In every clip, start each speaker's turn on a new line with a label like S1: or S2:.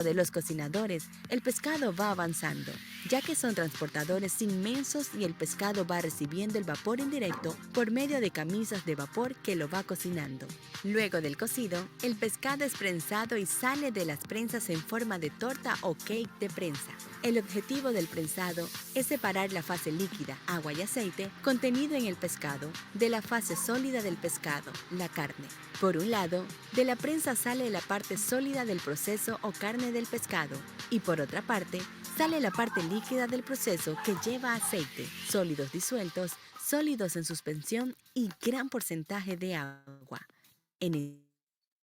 S1: de los cocinadores, el pescado va avanzando, ya que son transportadores inmensos y el pescado va recibiendo el vapor indirecto por medio de camisas de vapor que lo va cocinando. Luego del cocido, el pescado es prensado y sale de las prensas en forma de torta o cake de prensa. El objetivo del prensado es separar la fase líquida, agua y aceite, contenido en el pescado, de la fase sólida del pescado, la carne. Por un lado, de la prensa sale la parte sólida del proceso o carne del pescado, y por otra parte, sale la parte líquida del proceso que lleva aceite, sólidos disueltos, sólidos en suspensión y gran porcentaje de agua. En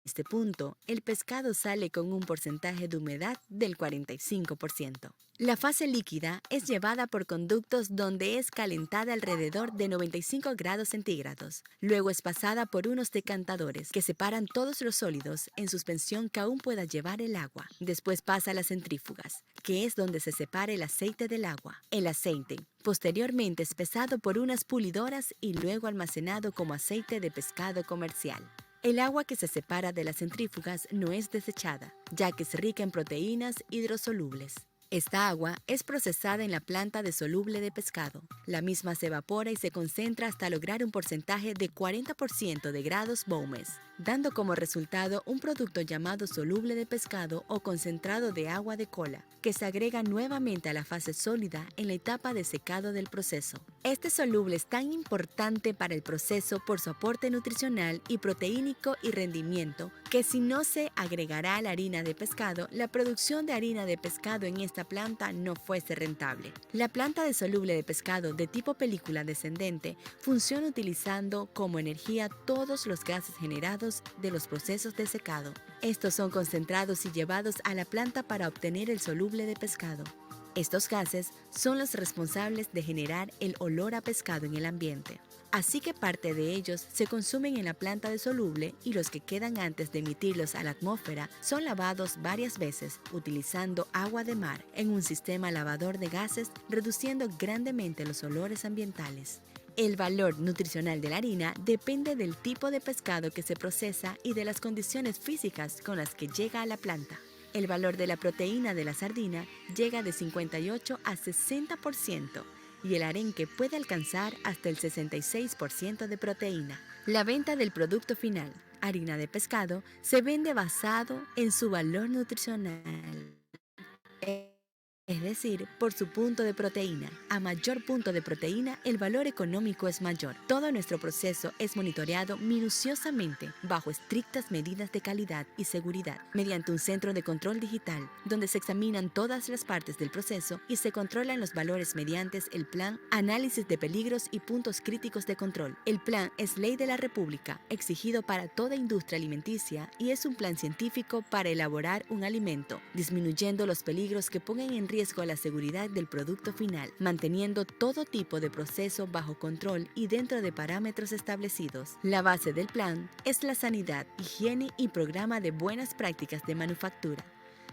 S1: este punto, el pescado sale con un porcentaje de humedad del 45%. La fase líquida es llevada por conductos donde es calentada alrededor de 95 grados centígrados. Luego es pasada por unos decantadores que separan todos los sólidos en suspensión que aún pueda llevar el agua. Después pasa a las centrífugas, que es donde se separa el aceite del agua. El aceite posteriormente es pesado por unas pulidoras y luego almacenado como aceite de pescado comercial. El agua que se separa de las centrífugas no es desechada, ya que es rica en proteínas hidrosolubles. Esta agua es procesada en la planta de soluble de pescado. La misma se evapora y se concentra hasta lograr un porcentaje de 40% de grados Boumes, dando como resultado un producto llamado soluble de pescado o concentrado de agua de cola, que se agrega nuevamente a la fase sólida en la etapa de secado del proceso. Este soluble es tan importante para el proceso por su aporte nutricional y proteínico y rendimiento que si no se agregará a la harina de pescado, la producción de harina de pescado en esta planta no fuese rentable. La planta de soluble de pescado de tipo película descendente funciona utilizando como energía todos los gases generados de los procesos de secado. Estos son concentrados y llevados a la planta para obtener el soluble de pescado. Estos gases son los responsables de generar el olor a pescado en el ambiente. Así que parte de ellos se consumen en la planta de soluble y los que quedan antes de emitirlos a la atmósfera son lavados varias veces utilizando agua de mar en un sistema lavador de gases, reduciendo grandemente los olores ambientales. El valor nutricional de la harina depende del tipo de pescado que se procesa y de las condiciones físicas con las que llega a la planta. El valor de la proteína de la sardina llega de 58 a 60% y el arenque puede alcanzar hasta el 66% de proteína. La venta del producto final, harina de pescado, se vende basado en su valor nutricional. Es decir, por su punto de proteína. A mayor punto de proteína, el valor económico es mayor. Todo nuestro proceso es monitoreado minuciosamente bajo estrictas medidas de calidad y seguridad, mediante un centro de control digital, donde se examinan todas las partes del proceso y se controlan los valores mediante el plan Análisis de Peligros y Puntos Críticos de Control. El plan es ley de la República, exigido para toda industria alimenticia y es un plan científico para elaborar un alimento, disminuyendo los peligros que pongan en riesgo la seguridad del producto final, manteniendo todo tipo de proceso bajo control y dentro de parámetros establecidos. La base del plan es la sanidad, higiene y programa de buenas prácticas de manufactura.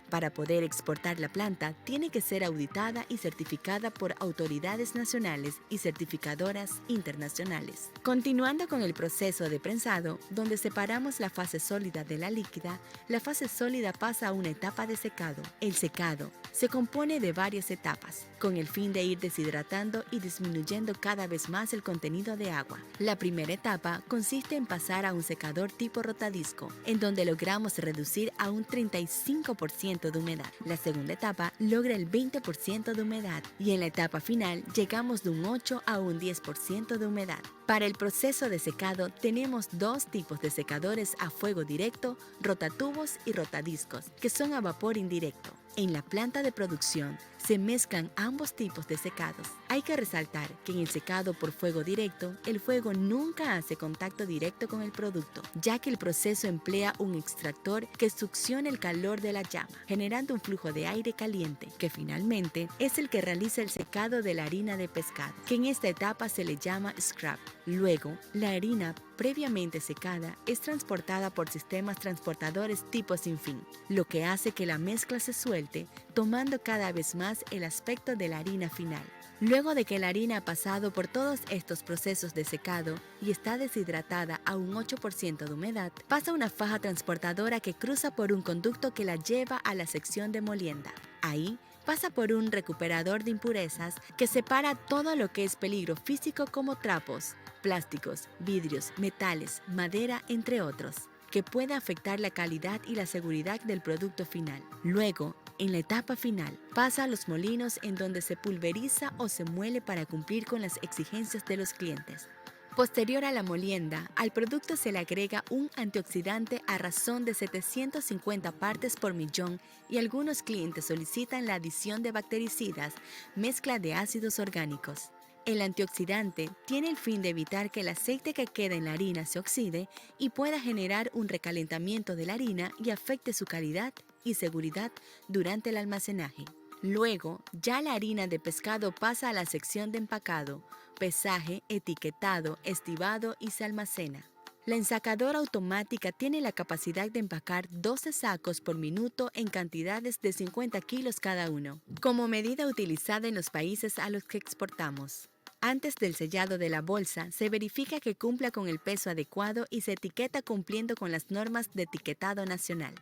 S1: Para poder exportar la planta, tiene que ser auditada y certificada por autoridades nacionales y certificadoras internacionales. Continuando con el proceso de prensado, donde separamos la fase sólida de la líquida, la fase sólida pasa a una etapa de secado. El secado se compone de varias etapas, con el fin de ir deshidratando y disminuyendo cada vez más el contenido de agua. La primera etapa consiste en pasar a un secador tipo rotadisco, en donde logramos reducir a un 35% de humedad. La segunda etapa logra el 20% de humedad y en la etapa final llegamos de un 8 a un 10% de humedad. Para el proceso de secado tenemos dos tipos de secadores a fuego directo, rotatubos y rotadiscos, que son a vapor indirecto. En la planta de producción se mezclan ambos tipos de secados. Hay que resaltar que en el secado por fuego directo, el fuego nunca hace contacto directo con el producto, ya que el proceso emplea un extractor que succiona el calor de la llama, generando un flujo de aire caliente, que finalmente es el que realiza el secado de la harina de pescado, que en esta etapa se le llama scrap. Luego, la harina previamente secada es transportada por sistemas transportadores tipo sin fin, lo que hace que la mezcla se suelte, tomando cada vez más el aspecto de la harina final. Luego de que la harina ha pasado por todos estos procesos de secado y está deshidratada a un 8% de humedad, pasa una faja transportadora que cruza por un conducto que la lleva a la sección de molienda. Ahí, pasa por un recuperador de impurezas que separa todo lo que es peligro físico como trapos, plásticos, vidrios, metales, madera, entre otros, que puede afectar la calidad y la seguridad del producto final. Luego, en la etapa final, pasa a los molinos en donde se pulveriza o se muele para cumplir con las exigencias de los clientes. Posterior a la molienda, al producto se le agrega un antioxidante a razón de 750 partes por millón y algunos clientes solicitan la adición de bactericidas, mezcla de ácidos orgánicos. El antioxidante tiene el fin de evitar que el aceite que queda en la harina se oxide y pueda generar un recalentamiento de la harina y afecte su calidad y seguridad durante el almacenaje. Luego, ya la harina de pescado pasa a la sección de empacado, pesaje, etiquetado, estibado y se almacena. La ensacadora automática tiene la capacidad de empacar 12 sacos por minuto en cantidades de 50 kilos cada uno, como medida utilizada en los países a los que exportamos. Antes del sellado de la bolsa, se verifica que cumpla con el peso adecuado y se etiqueta cumpliendo con las normas de etiquetado nacional.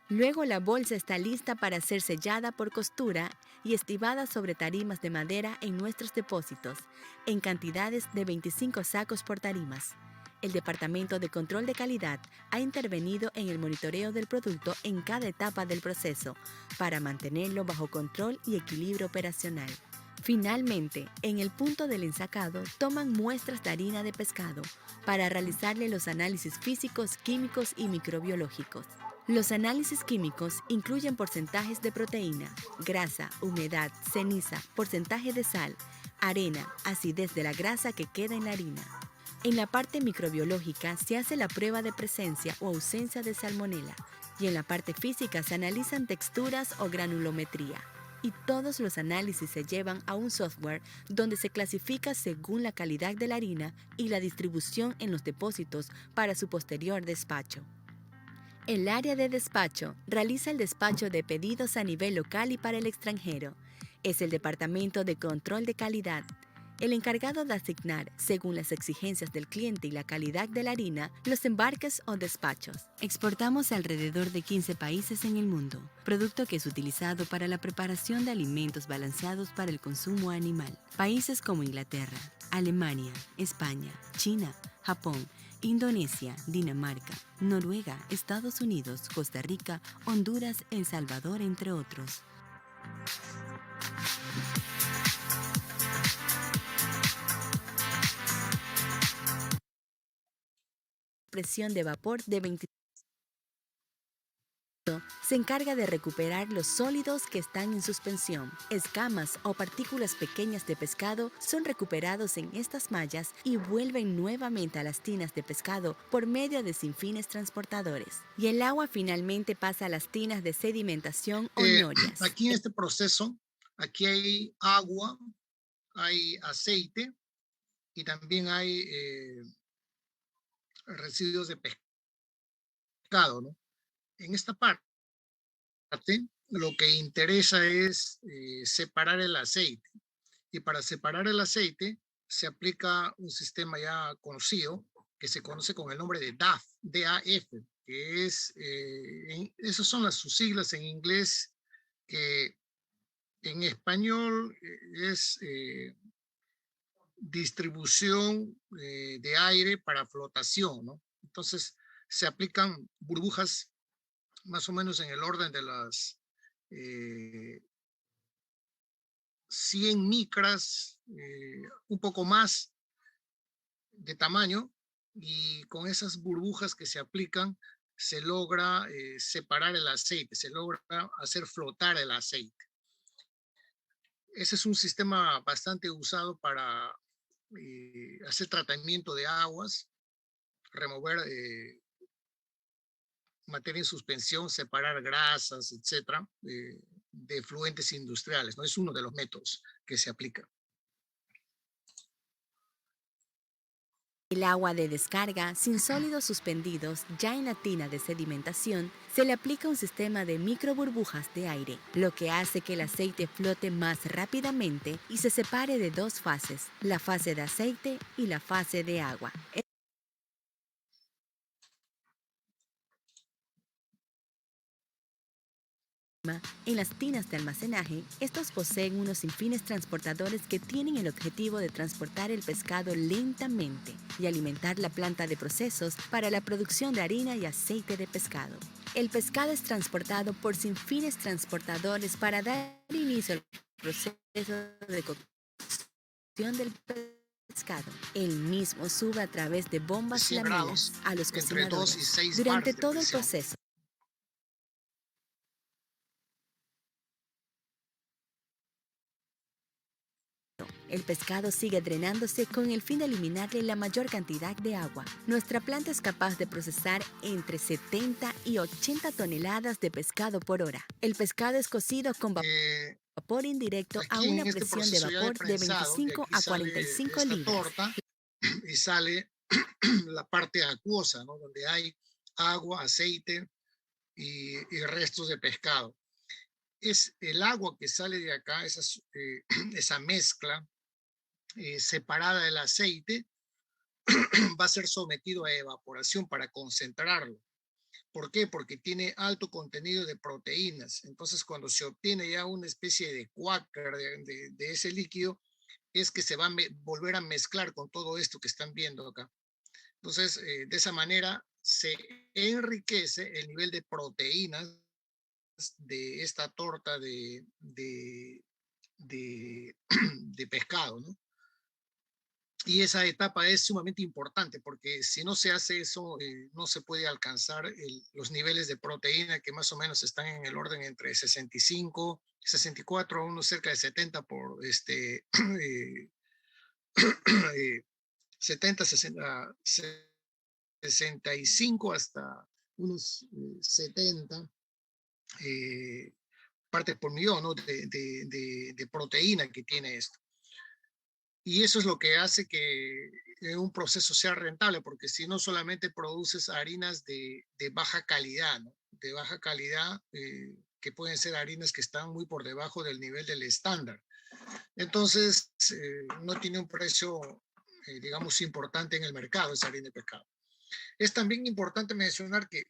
S1: Luego la bolsa está lista para ser sellada por costura y estibada sobre tarimas de madera en nuestros depósitos, en cantidades de 25 sacos por tarimas. El Departamento de Control de Calidad ha intervenido en el monitoreo del producto en cada etapa del proceso para mantenerlo bajo control y equilibrio operacional. Finalmente, en el punto del ensacado, toman muestras de harina de pescado para realizarle los análisis físicos, químicos y microbiológicos. Los análisis químicos incluyen porcentajes de proteína, grasa, humedad, ceniza, porcentaje de sal, arena, acidez de la grasa que queda en la harina. En la parte microbiológica se hace la prueba de presencia o ausencia de salmonela y en la parte física se analizan texturas o granulometría. Y todos los análisis se llevan a un software donde se clasifica según la calidad de la harina y la distribución en los depósitos para su posterior despacho. El área de despacho realiza el despacho de pedidos a nivel local y para el extranjero. Es el Departamento de Control de Calidad, el encargado de asignar, según las exigencias del cliente y la calidad de la harina, los embarques o despachos. Exportamos a alrededor de 15 países en el mundo, producto que es utilizado para la preparación de alimentos balanceados para el consumo animal. Países como Inglaterra, Alemania, España, China, Japón, Indonesia, Dinamarca, Noruega, Estados Unidos, Costa Rica, Honduras, El Salvador, entre otros. Presión de vapor de 20 se encarga de recuperar los sólidos que están en suspensión. Escamas o partículas pequeñas de pescado son recuperados en estas mallas y vuelven nuevamente a las tinas de pescado por medio de sinfines transportadores. Y el agua finalmente pasa a las tinas de sedimentación o norias.
S2: Aquí en este proceso, aquí hay agua, hay aceite y también hay residuos de pescado, ¿no? En esta parte, lo que interesa es separar el aceite. Y para separar el aceite se aplica un sistema ya conocido que se conoce con el nombre de DAF, D-A-F, que es, esas son sus siglas en inglés, que en español es distribución de aire para flotación, ¿no? Entonces se aplican burbujas más o menos en el orden de las 100 micras, un poco más de tamaño, y con esas burbujas que se aplican se logra separar el aceite, se logra hacer flotar el aceite. Ese es un sistema bastante usado para hacer tratamiento de aguas, remover materia en suspensión, separar grasas, etcétera, de fluentes industriales, ¿no? Es uno de los métodos que se aplica.
S1: El agua de descarga, sin sólidos suspendidos ya en la tina de sedimentación, se le aplica un sistema de microburbujas de aire, lo que hace que el aceite flote más rápidamente y se separe de dos fases, la fase de aceite y la fase de agua. En las tinas de almacenaje, estos poseen unos sinfines transportadores que tienen el objetivo de transportar el pescado lentamente y alimentar la planta de procesos para la producción de harina y aceite de pescado. El pescado es transportado por sinfines transportadores para dar inicio al proceso de cocción del pescado. El mismo sube a través de
S2: De
S1: bombas
S2: 100
S1: laminas
S2: grados,
S1: a los
S2: entre 2 y
S1: cocinadores.
S2: 6
S1: Durante
S2: bares de
S1: todo el
S2: presión.
S1: proceso, el pescado sigue drenándose con el fin de eliminarle la mayor cantidad de agua. Nuestra planta es capaz de procesar entre 70 y 80 toneladas de pescado por hora. El pescado es cocido con
S2: Eh,
S1: vapor indirecto a
S2: Aquí
S1: una
S2: en este
S1: presión de
S2: proceso ya de
S1: vapor de
S2: prensado, de
S1: 25
S2: aquí
S1: a
S2: sale
S1: 45
S2: esta
S1: libras.
S2: torta y sale la parte acuosa, ¿no? Donde hay agua, aceite y restos de pescado. Es el agua que sale de acá, esa mezcla separada del aceite, va a ser sometido a evaporación para concentrarlo. ¿Por qué? Porque tiene alto contenido de proteínas. Entonces, cuando se obtiene ya una especie de cuáquer de ese líquido, es que se va a volver a mezclar con todo esto que están viendo acá. Entonces, de esa manera se enriquece el nivel de proteínas de esta torta de, de pescado, ¿no? Y esa etapa es sumamente importante porque si no se hace eso, no se puede alcanzar los niveles de proteína que más o menos están en el orden entre 65, 64, a unos cerca de 70 por 70, 60, 65 hasta unos 70 eh, partes por millón, ¿no? de proteína que tiene esto. Y eso es lo que hace que un proceso sea rentable, porque si no solamente produces harinas de baja calidad, ¿no? De baja calidad, que pueden ser harinas que están muy por debajo del nivel del estándar. Entonces, no tiene un precio, digamos, importante en el mercado esa harina de pescado. Es también importante mencionar que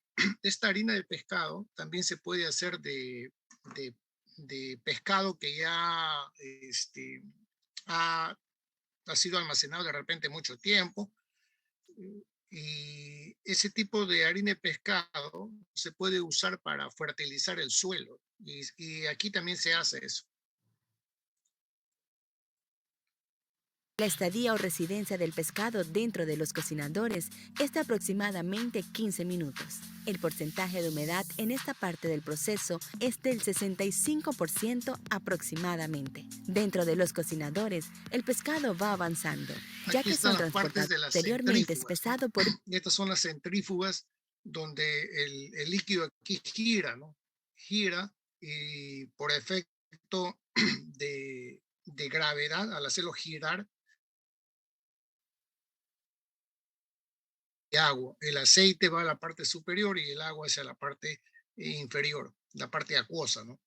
S2: esta harina de pescado también se puede hacer de, de pescado que ya ha ha sido almacenado de repente mucho tiempo. Y ese tipo de harina de pescado se puede usar para fertilizar el suelo. Y aquí también se hace eso.
S1: La estadía o residencia del pescado dentro de los cocinadores es de aproximadamente 15 minutos. El porcentaje de humedad en esta parte del proceso es del 65% aproximadamente. Dentro de los cocinadores, el pescado va avanzando, ya
S2: Aquí
S1: que son
S2: están las partes
S1: transportados
S2: de las
S1: posteriormente es
S2: centrífugas, ¿no?
S1: pesado por
S2: Y estas son las centrífugas donde el líquido aquí gira, ¿no? Gira y por efecto de gravedad, al hacerlo girar, agua. El aceite va a la parte superior y el agua hacia la parte inferior, la parte acuosa, ¿no?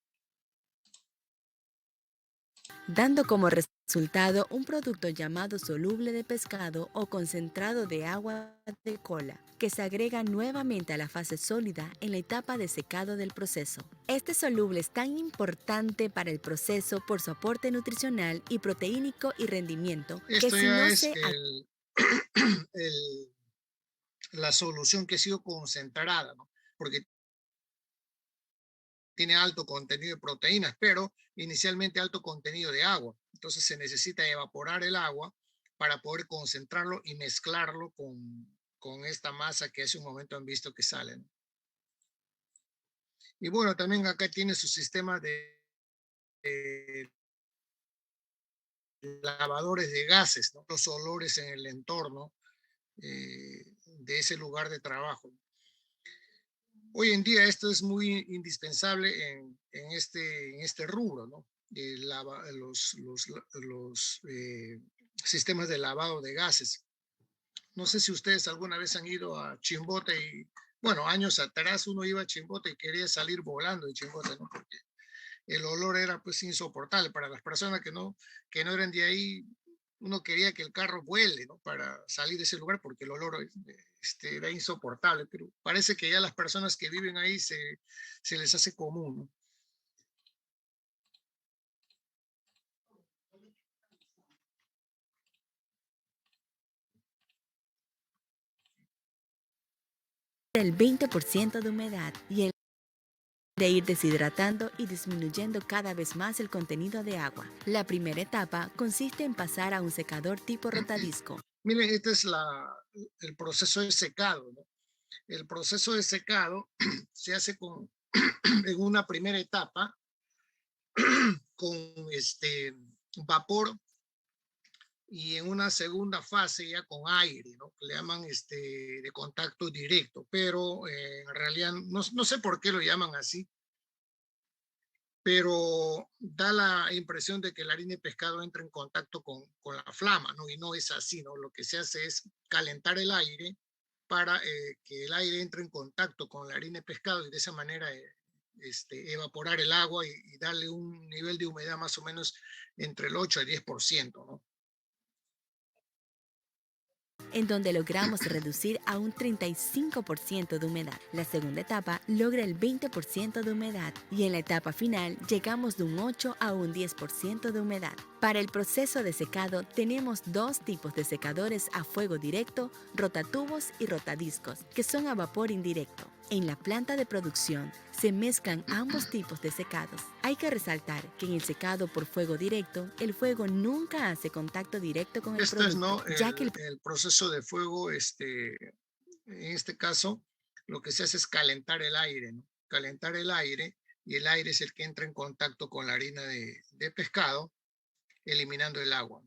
S1: dando como resultado un producto llamado soluble de pescado o concentrado de agua de cola, que se agrega nuevamente a la fase sólida en la etapa de secado del proceso. Este soluble es tan importante para el proceso por su aporte nutricional y proteínico y rendimiento, que
S2: Esto
S1: si
S2: ya
S1: no
S2: es
S1: se
S2: el, la solución que ha sido concentrada, ¿no? Porque tiene alto contenido de proteínas, pero inicialmente alto contenido de agua. Entonces se necesita evaporar el agua para poder concentrarlo y mezclarlo con esta masa que hace un momento han visto que sale, ¿no? Y bueno, también acá tiene su sistema de lavadores de gases, ¿no? Los olores en el entorno de ese lugar de trabajo. Hoy en día esto es muy indispensable en este rubro, ¿no? Los sistemas de lavado de gases. No sé si ustedes alguna vez han ido a Chimbote y, bueno, años atrás uno iba a Chimbote y quería salir volando de Chimbote, ¿no? Porque el olor era pues insoportable para las personas que no eran de ahí. Uno quería que el carro vuele, ¿no? Para salir de ese lugar porque el olor era insoportable, pero parece que ya las personas que viven ahí se les hace común, ¿no?
S1: El 20% de humedad y el de ir deshidratando y disminuyendo cada vez más el contenido de agua. La primera etapa consiste en pasar a un secador tipo rotadisco.
S2: Miren, este es el proceso de secado, ¿no? El proceso de secado se hace en una primera etapa con vapor y en una segunda fase ya con aire, ¿no? Que le llaman de contacto directo, pero en realidad no sé por qué lo llaman así, pero da la impresión de que la harina de pescado entra en contacto con la flama, ¿no? Y no es así, ¿no? Lo que se hace es calentar el aire para que el aire entre en contacto con la harina de pescado y de esa manera evaporar el agua y darle un nivel de humedad más o menos entre el 8 y 10%, ¿no?
S1: En donde logramos reducir a un 35% de humedad. La segunda etapa logra el 20% de humedad y en la etapa final llegamos de un 8 a un 10% de humedad. Para el proceso de secado tenemos dos tipos de secadores a fuego directo, rotatubos y rotadiscos, que son a vapor indirecto. En la planta de producción se mezclan ambos tipos de secados. Hay que resaltar que en el secado por fuego directo, el fuego nunca hace contacto directo con el
S2: Esto es,
S1: producto,
S2: ¿no?
S1: ya que
S2: El proceso de fuego, en este caso, lo que se hace es calentar el aire, ¿no? Calentar el aire y el aire es el que entra en contacto con la harina de pescado, eliminando el agua.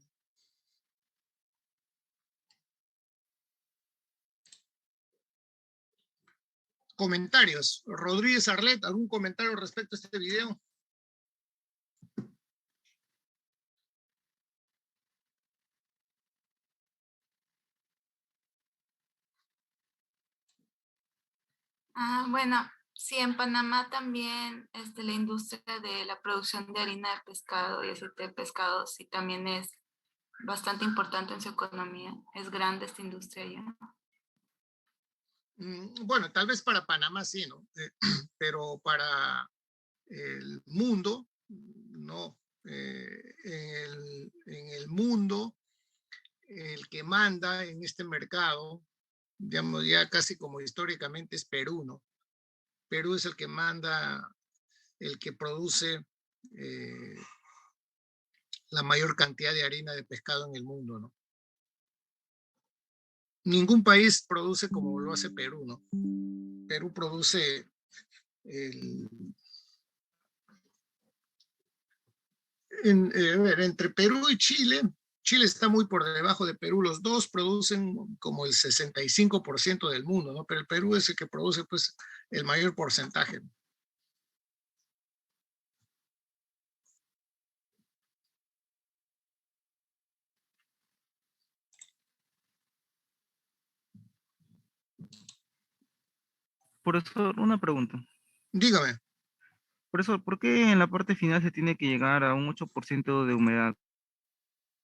S2: Comentarios. Rodríguez Arlet, ¿algún comentario respecto a este video?
S3: Bueno, sí, en Panamá también la industria de la producción de harina de pescado y aceite de pescado sí también es bastante importante en su economía. Es grande esta industria ya.
S2: Bueno, tal vez para Panamá sí, ¿no? Pero para el mundo, no. En el mundo, el que manda en este mercado, digamos, ya casi como históricamente es Perú, ¿no? Perú es el que manda, el que produce la mayor cantidad de harina de pescado en el mundo, ¿no? Ningún país produce como lo hace Perú, ¿no? Perú produce el, entre Perú y Chile, Chile está muy por debajo de Perú, los dos producen como el 65% del mundo, ¿no? Pero el Perú es el que produce pues el mayor porcentaje.
S4: Por eso, una pregunta.
S2: Dígame.
S4: Por eso, ¿por qué en la parte final se tiene que llegar a un 8% de humedad?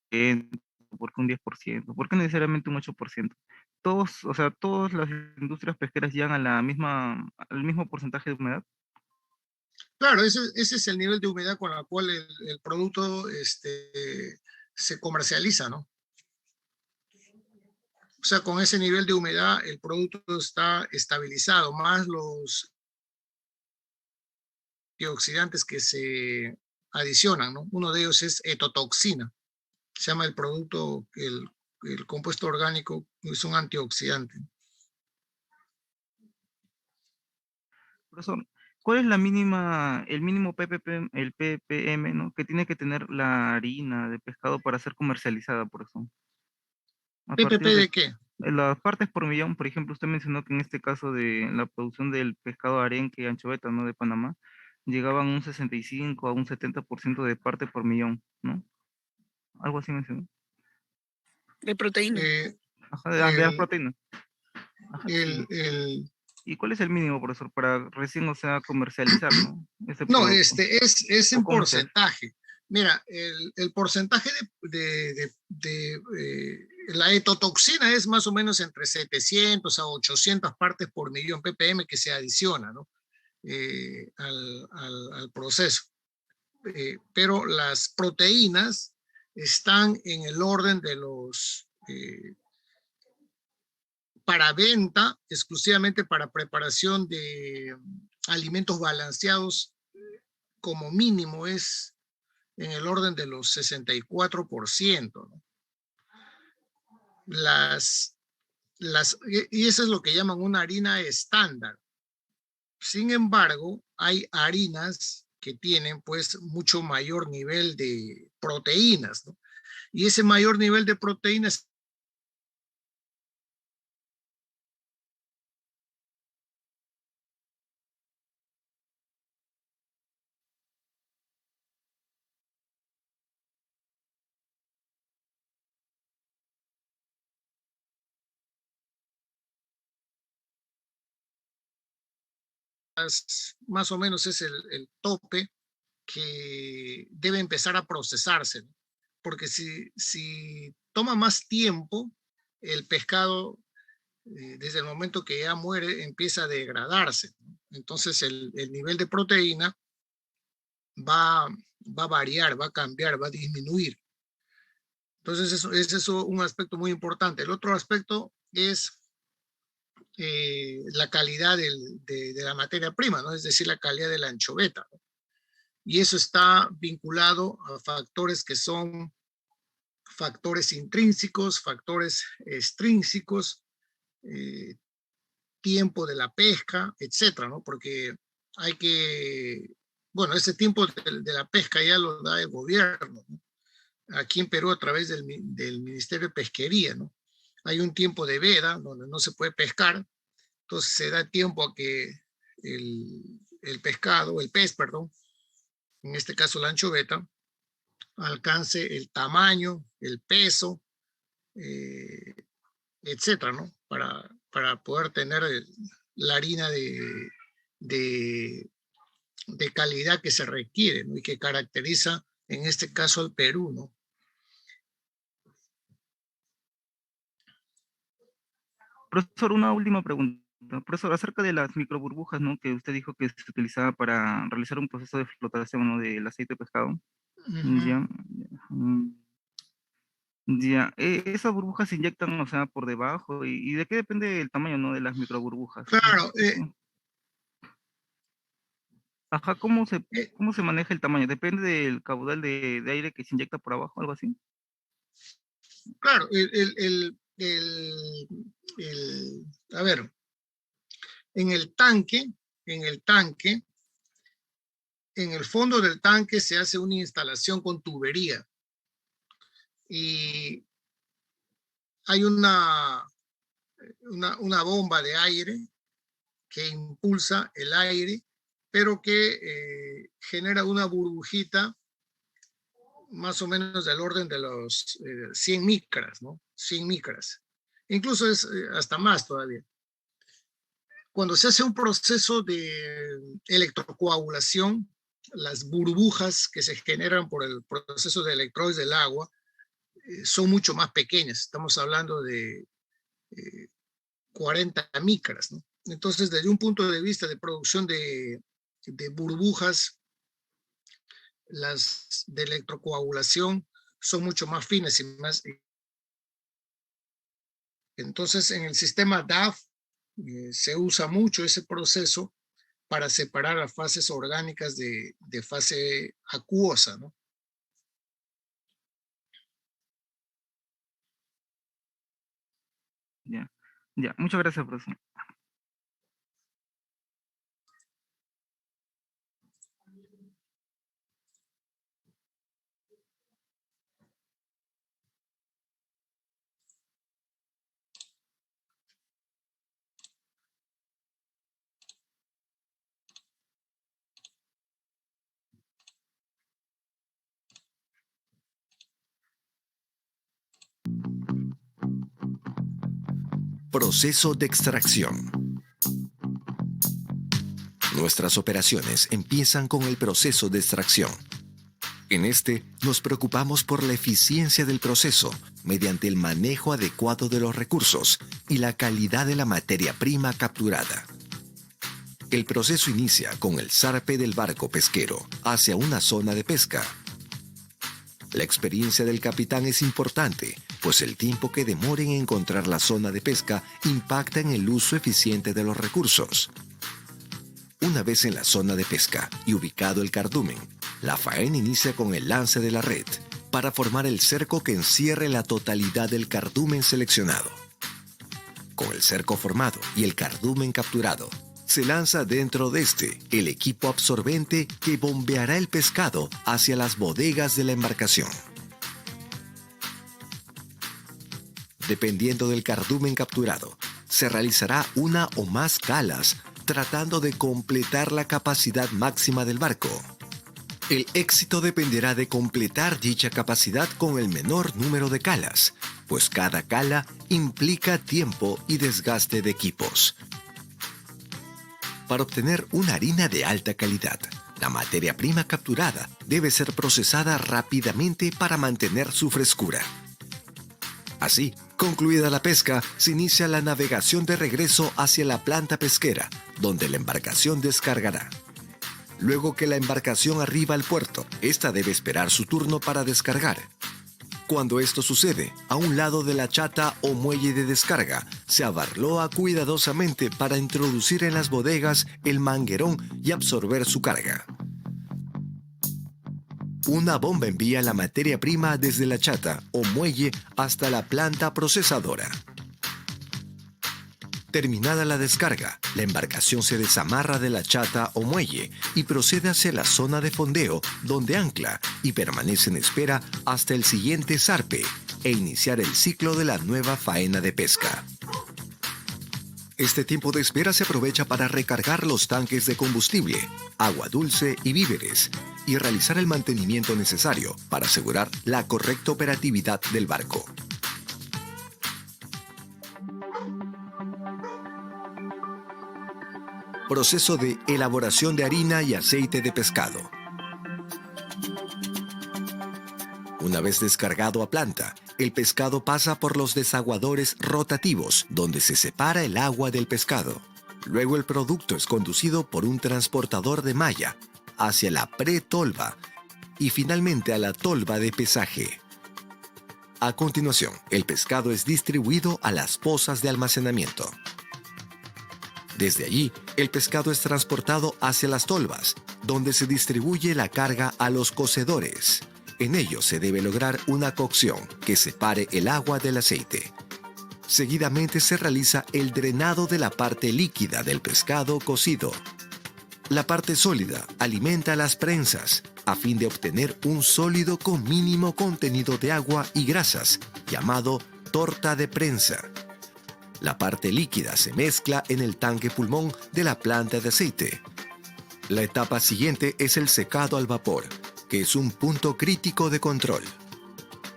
S4: ¿Por qué un 10%? ¿Por qué necesariamente un 8%? Todos, o sea, todas las industrias pesqueras llegan a al mismo porcentaje de humedad.
S2: Claro, ese es el nivel de humedad con la cual el producto se comercializa, ¿no? O sea, con ese nivel de humedad el producto está estabilizado, más los antioxidantes que se adicionan, ¿no? Uno de ellos es etotoxina, se llama el producto, el compuesto orgánico es un antioxidante.
S4: Profesor, ¿cuál es la mínima, el mínimo ppm, el ppm, ¿no? que tiene que tener la harina de pescado para ser comercializada, por eso? A
S2: ¿PPP
S4: partir de
S2: de qué?
S4: las partes por millón, por ejemplo, usted mencionó que en este caso de la producción del pescado arenque y anchoveta, ¿no? De Panamá, llegaban un 65 a un 70% de parte por millón, ¿no? Algo así mencionó.
S5: De proteína.
S4: Ajá, de las
S2: El,
S4: proteínas. Ajá,
S2: el,
S4: sí.
S2: el,
S4: ¿Y cuál es el mínimo, profesor, para recién, o sea, comercializar, ¿no? Ese
S2: no,
S4: producto.
S2: es
S4: ¿O
S2: en
S4: cómo se hace?
S2: porcentaje. Mira, el porcentaje la etotoxina es más o menos entre 700 a 800 partes por millón ppm que se adiciona, ¿no? Al proceso. Pero las proteínas están en el orden de los, para venta, exclusivamente para preparación de alimentos balanceados, como mínimo es en el orden de los 64%, ¿no? Las, y eso es lo que llaman una harina estándar. Sin embargo, hay harinas que tienen pues mucho mayor nivel de proteínas, ¿no? Y ese mayor nivel de proteínas más o menos es el tope que debe empezar a procesarse, ¿no? Porque si toma más tiempo, el pescado, desde el momento que ya muere, empieza a degradarse, ¿no? Entonces el nivel de proteína va, va a variar, va a cambiar, va a disminuir. Entonces eso es eso un aspecto muy importante. El otro aspecto es la calidad de la materia prima, ¿no? Es decir, la calidad de la anchoveta, ¿no? Y eso está vinculado a factores que son factores intrínsecos, factores extrínsecos, eh, tiempo de la pesca, etcétera, ¿no? Porque hay que, bueno, ese tiempo de la pesca ya lo da el gobierno, ¿no? Aquí en Perú a través del Ministerio de Pesquería, ¿no? Hay un tiempo de veda donde no se puede pescar, entonces se da tiempo a que el pescado, el pez, perdón, en este caso la anchoveta, alcance el tamaño, el peso, eh, etcétera, ¿no? Para poder tener la harina de, de calidad que se requiere, ¿no? Y que caracteriza en este caso al Perú, ¿no?
S4: Profesor, una última pregunta. Profesor, acerca de las microburbujas, ¿no? Que usted dijo que se utilizaba para realizar un proceso de flotación, ¿no? Del aceite de pescado.
S2: Uh -huh.
S4: Ya. mm, Ya. Esas burbujas se inyectan, o sea, por debajo. ¿Y de qué depende el tamaño, ¿no? De las microburbujas?
S2: Claro,
S4: Ajá,
S2: eh,
S4: cómo se maneja el tamaño? ¿Depende del caudal de aire que se inyecta por abajo, algo así?
S2: claro, a ver, en el tanque, en el tanque, en el fondo del tanque se hace una instalación con tubería y hay una bomba de aire que impulsa el aire, pero que genera una burbujita más o menos del orden de los 100 micras, ¿no? 100 micras. Incluso es hasta más todavía. Cuando se hace un proceso de electrocoagulación, las burbujas que se generan por el proceso de electrolis del agua son mucho más pequeñas. Estamos hablando de 40 micras, ¿no? Entonces, desde un punto de vista de producción de burbujas, las de electrocoagulación son mucho más finas y más. Entonces, en el sistema DAF se usa mucho ese proceso para separar las fases orgánicas de fase acuosa, ¿no?
S4: Ya. Ya. Muchas gracias, profesor.
S5: Proceso de extracción. Nuestras operaciones empiezan con el proceso de extracción. En este, nos preocupamos por la eficiencia del proceso mediante el manejo adecuado de los recursos y la calidad de la materia prima capturada. El proceso inicia con el zarpe del barco pesquero hacia una zona de pesca. La experiencia del capitán es importante, pues el tiempo que demore en encontrar la zona de pesca impacta en el uso eficiente de los recursos. Una vez en la zona de pesca y ubicado el cardumen, la faena inicia con el lance de la red para formar el cerco que encierre la totalidad del cardumen seleccionado. Con el cerco formado y el cardumen capturado, se lanza dentro de este el equipo absorbente que bombeará el pescado hacia las bodegas de la embarcación. Dependiendo del cardumen capturado, se realizará una o más calas tratando de completar la capacidad máxima del barco. El éxito dependerá de completar dicha capacidad con el menor número de calas, pues cada cala implica tiempo y desgaste de equipos. Para obtener una harina de alta calidad, la materia prima capturada debe ser procesada rápidamente para mantener su frescura. Así, concluida la pesca, se inicia la navegación de regreso hacia la planta pesquera, donde la embarcación descargará. Luego que la embarcación arriba al puerto, esta debe esperar su turno para descargar. Cuando esto sucede, a un lado de la chata o muelle de descarga, se abarloa cuidadosamente para introducir en las bodegas el manguerón y absorber su carga. Una bomba envía la materia prima desde la chata o muelle hasta la planta procesadora. Terminada la descarga, la embarcación se desamarra de la chata o muelle y procede hacia la zona de fondeo, donde ancla y permanece en espera hasta el siguiente zarpe e iniciar el ciclo de la nueva faena de pesca. Este tiempo de espera se aprovecha para recargar los tanques de combustible, agua dulce y víveres, y realizar el mantenimiento necesario para asegurar la correcta operatividad del barco. Proceso de elaboración de harina y aceite de pescado. Una vez descargado a planta, el pescado pasa por los desaguadores rotativos, donde se separa el agua del pescado. Luego el producto es conducido por un transportador de malla hacia la pretolva y finalmente a la tolva de pesaje. A continuación, el pescado es distribuido a las pozas de almacenamiento. Desde allí, el pescado es transportado hacia las tolvas, donde se distribuye la carga a los cocedores. En ello se debe lograr una cocción que separe el agua del aceite. Seguidamente se realiza el drenado de la parte líquida del pescado cocido. La parte sólida alimenta las prensas a fin de obtener un sólido con mínimo contenido de agua y grasas, llamado torta de prensa. La parte líquida se mezcla en el tanque pulmón de la planta de aceite. La etapa siguiente es el secado al vapor, que es un punto crítico de control.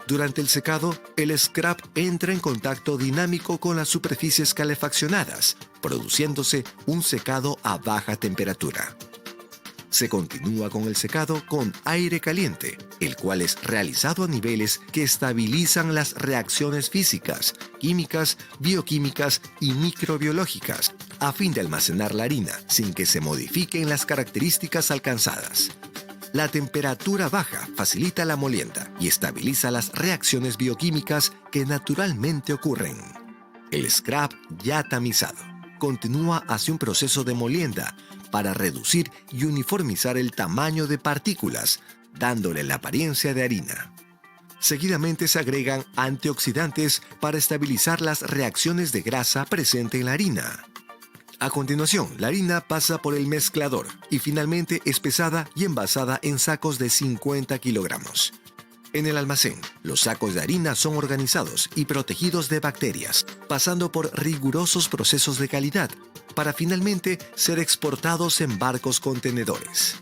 S5: Durante el secado, el scrap entra en contacto dinámico con las superficies calefaccionadas, produciéndose un secado a baja temperatura. Se continúa con el secado con aire caliente, el cual es realizado a niveles que estabilizan las reacciones físicas, químicas, bioquímicas y microbiológicas, a fin de almacenar la harina sin que se modifiquen las características alcanzadas. La temperatura baja facilita la molienda y estabiliza las reacciones bioquímicas que naturalmente ocurren. El scrap ya tamizado continúa hacia un proceso de molienda para reducir y uniformizar el tamaño de partículas, dándole la apariencia de harina. Seguidamente se agregan antioxidantes para estabilizar las reacciones de grasa presente en la harina. A continuación, la harina pasa por el mezclador y finalmente es pesada y envasada en sacos de 50 kilogramos. En el almacén, los sacos de harina son organizados y protegidos de bacterias, pasando por rigurosos procesos de calidad, para finalmente ser exportados en barcos contenedores.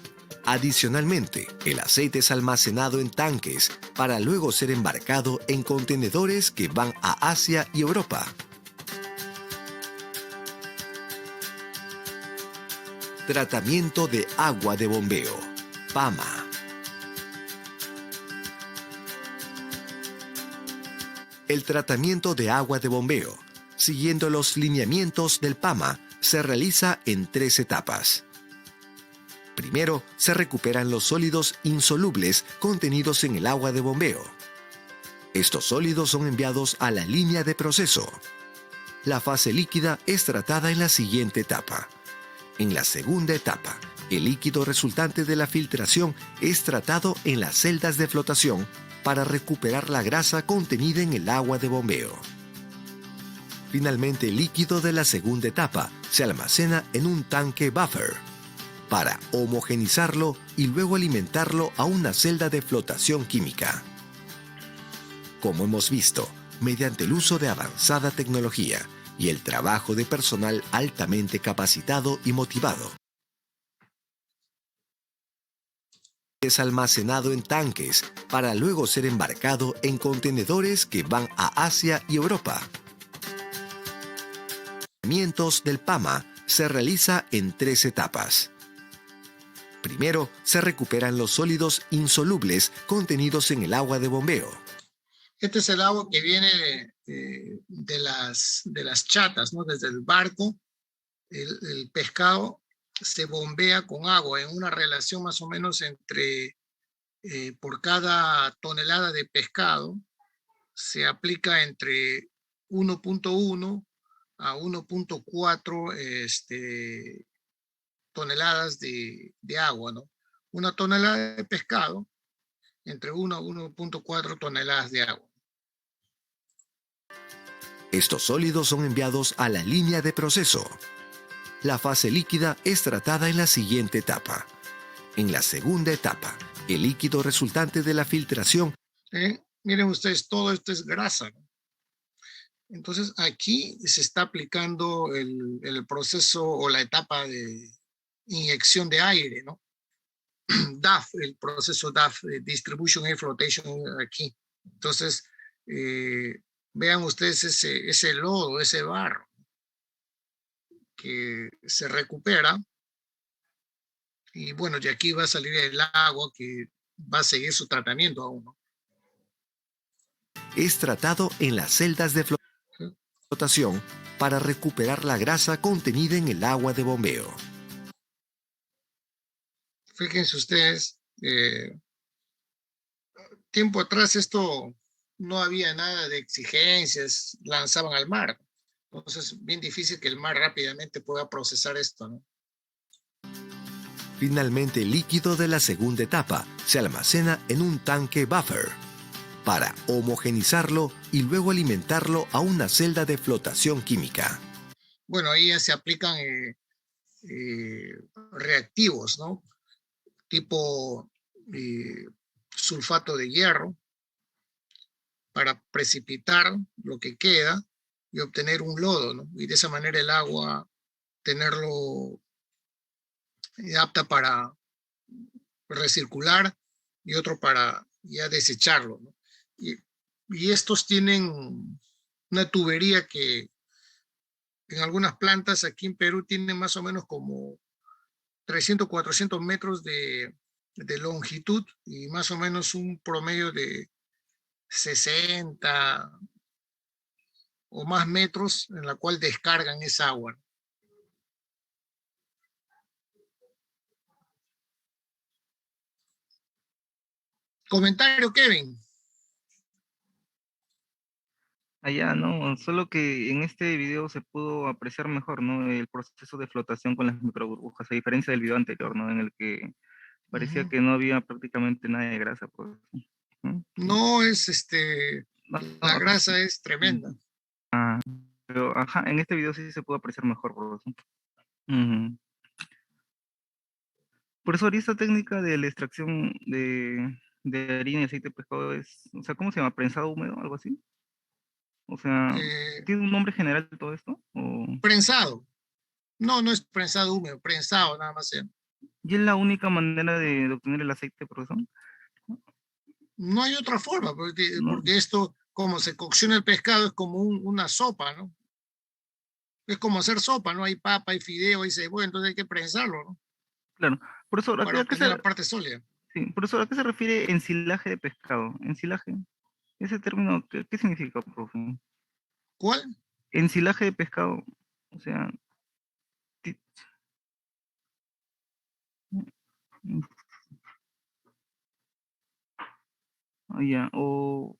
S5: Adicionalmente, el aceite es almacenado en tanques para luego ser embarcado en contenedores que van a Asia y Europa. Tratamiento de agua de bombeo, PAMA. El tratamiento de agua de bombeo, siguiendo los lineamientos del PAMA, se realiza en 3 etapas. Primero, se recuperan los sólidos insolubles contenidos en el agua de bombeo. Estos sólidos son enviados a la línea de proceso. La fase líquida es tratada en la siguiente etapa. En la segunda etapa, el líquido resultante de la filtración es tratado en las celdas de flotación para recuperar la grasa contenida en el agua de bombeo. Finalmente, el líquido de la segunda etapa se almacena en un tanque buffer para homogenizarlo y luego alimentarlo a una celda de flotación química. Como hemos visto, mediante el uso de avanzada tecnología y el trabajo de personal altamente capacitado y motivado, es almacenado en tanques para luego ser embarcado en contenedores que van a Asia y Europa. El tratamiento del PAMA se realiza en 3 etapas. Primero, se recuperan los sólidos insolubles contenidos en el agua de bombeo.
S2: Este es el agua que viene de las chatas, ¿no? Desde el barco, el pescado se bombea con agua en una relación más o menos entre, por cada tonelada de pescado, se aplica entre 1.1 a 1.4 toneladas de agua, ¿no? Una tonelada de pescado, entre 1 a 1.4 toneladas de agua.
S5: Estos sólidos son enviados a la línea de proceso. La fase líquida es tratada en la siguiente etapa. En la segunda etapa, el líquido resultante de la filtración.
S2: Miren ustedes, todo esto es grasa, ¿no? Entonces aquí se está aplicando el proceso o la etapa de inyección de aire, ¿no? DAF, el proceso DAF, Distribution Air Flotation, aquí. Entonces, vean ustedes ese lodo, ese barro que se recupera. Y bueno, y aquí va a salir el agua que va a seguir su tratamiento aún, ¿no?
S5: Es tratado en las celdas de flotación para recuperar la grasa contenida en el agua de bombeo.
S2: Fíjense ustedes, tiempo atrás esto no había nada de exigencias, lanzaban al mar. Entonces, bien difícil que el mar rápidamente pueda procesar esto, ¿no?
S5: Finalmente, el líquido de la segunda etapa se almacena en un tanque buffer para homogenizarlo y luego alimentarlo a una celda de flotación química.
S2: Bueno, ahí ya se aplican reactivos, ¿no? Tipo sulfato de hierro para precipitar lo que queda y obtener un lodo, ¿no? Y de esa manera el agua tenerlo apta para recircular y otro para ya desecharlo, ¿no? Y estos tienen una tubería que en algunas plantas aquí en Perú tienen más o menos como 300, 400 metros de longitud y más o menos un promedio de 60 o más metros en la cual descargan esa agua. Comentario, Kevin.
S4: Allá, ¿no? Solo que en este video se pudo apreciar mejor, ¿no? El proceso de flotación con las microburbujas, a diferencia del video anterior, ¿no? En el que parecía que no había prácticamente nada de grasa, pues, ¿no?
S2: No es la
S4: No,
S2: grasa es tremenda.
S4: pero ajá, en este video sí se pudo apreciar mejor, por eso. Profesor, ¿y esta técnica de la extracción de harina y aceite de pescado es, o sea, ¿cómo se llama? ¿Prensado húmedo? ¿Algo así? O sea, ¿tiene un nombre general todo esto?
S2: Prensado. No, no es prensado húmedo, prensado nada más.
S4: ¿Y es la única manera de obtener el aceite, profesor?
S2: No hay otra forma, porque
S4: No.
S2: esto, como se cocciona el pescado, es como una sopa, ¿no? Es como hacer sopa, ¿no? Hay papa, hay fideo, hay cebolla, entonces hay que prensarlo, ¿no?
S4: Claro. Profesor,
S2: para
S4: ¿a qué
S2: obtener la parte sólida.
S4: sí, profesor, ¿a qué se refiere ensilaje de pescado? ¿Ensilaje? Ese término, ¿qué significa, profe?
S2: ¿Cuál?
S4: Ensilaje de pescado, o sea, ti- mm, ya, o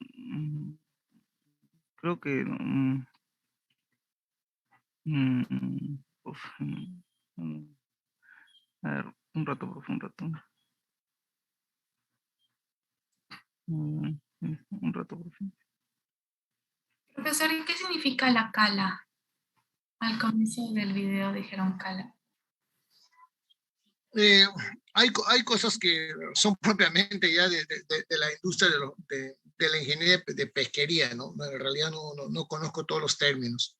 S4: creo que uf, a ver, un rato, profe, un rato. Un rato, profe.
S3: Profesor, ¿y qué significa la cala? Al comienzo del video dijeron cala.
S2: Eh, hay cosas que son propiamente ya de la industria de la ingeniería de pesquería, ¿no? En realidad no conozco todos los términos.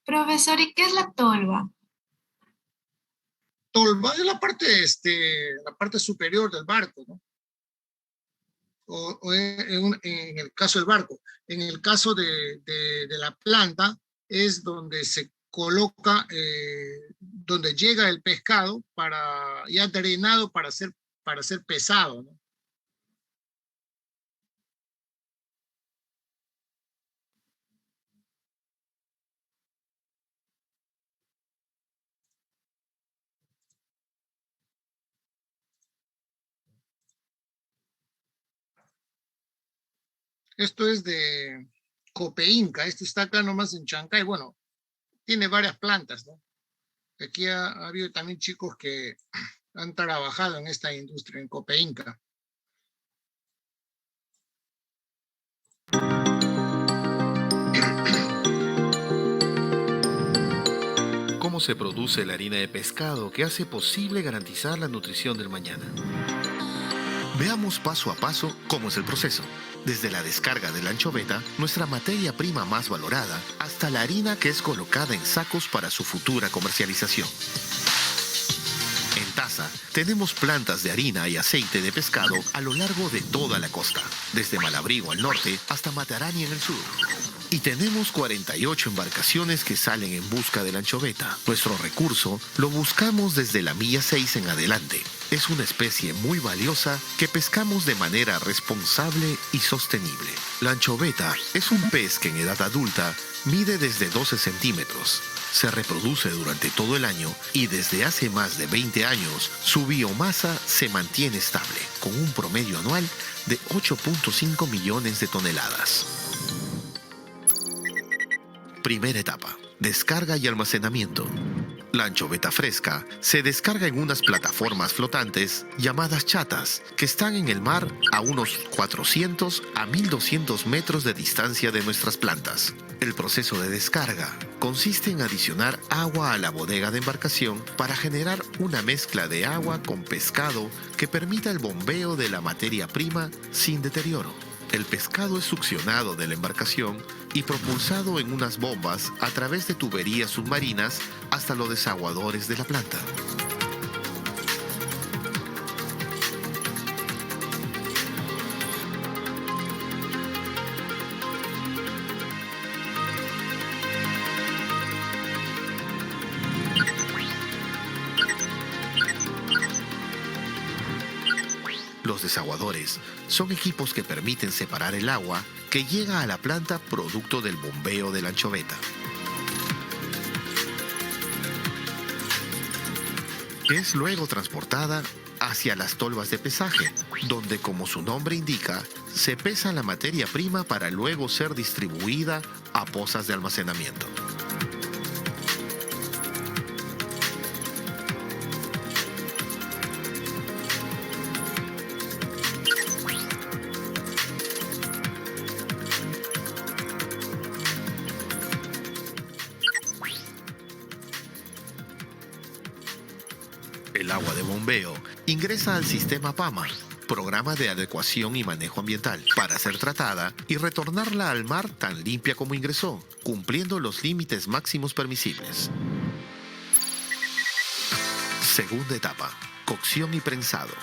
S3: Profesor, ¿y qué es la tolva?
S2: Tolva es la parte superior del barco, ¿no? O en el caso del barco. En el caso de la planta es donde se coloca, donde llega el pescado para ya drenado para ser pesado, ¿no? Esto es de Copeinca, esto está acá nomás en Chancay. Bueno, tiene varias plantas, ¿no? Aquí ha habido también chicos que han trabajado en esta industria, en Copeinca.
S6: ¿Cómo se produce la harina de pescado que hace posible garantizar la nutrición del mañana? Veamos paso a paso cómo es el proceso. Desde la descarga de la anchoveta, nuestra materia prima más valorada, hasta la harina que es colocada en sacos para su futura comercialización. En Taza tenemos plantas de harina y aceite de pescado a lo largo de toda la costa, desde Malabrigo al norte hasta Matarani en el sur. Y tenemos 48 embarcaciones que salen en busca de la anchoveta. Nuestro recurso lo buscamos desde la milla 6 en adelante. Es una especie muy valiosa que pescamos de manera responsable y sostenible. La anchoveta es un pez que en edad adulta mide desde 12 centímetros. Se reproduce durante todo el año y desde hace más de 20 años su biomasa se mantiene estable, con un promedio anual de 8.5 millones de toneladas. Primera etapa: descarga y almacenamiento. La anchoveta fresca se descarga en unas plataformas flotantes llamadas chatas, que están en el mar a unos 400 a 1200 metros de distancia de nuestras plantas. El proceso de descarga consiste en adicionar agua a la bodega de embarcación para generar una mezcla de agua con pescado que permita el bombeo de la materia prima sin deterioro. El pescado es succionado de la embarcación y propulsado en unas bombas a través de tuberías submarinas hasta los desaguadores de la planta. Los desaguadores son equipos que permiten separar el agua que llega a la planta producto del bombeo de la anchoveta. Es luego transportada hacia las tolvas de pesaje, donde, como su nombre indica, se pesa la materia prima para luego ser distribuida a pozas de almacenamiento. agua de bombeo ingresa al sistema PAMA, Programa de Adecuación y Manejo Ambiental, para ser tratada y retornarla al mar tan limpia como ingresó, cumpliendo los límites máximos permisibles. Segunda etapa, cocción y prensado.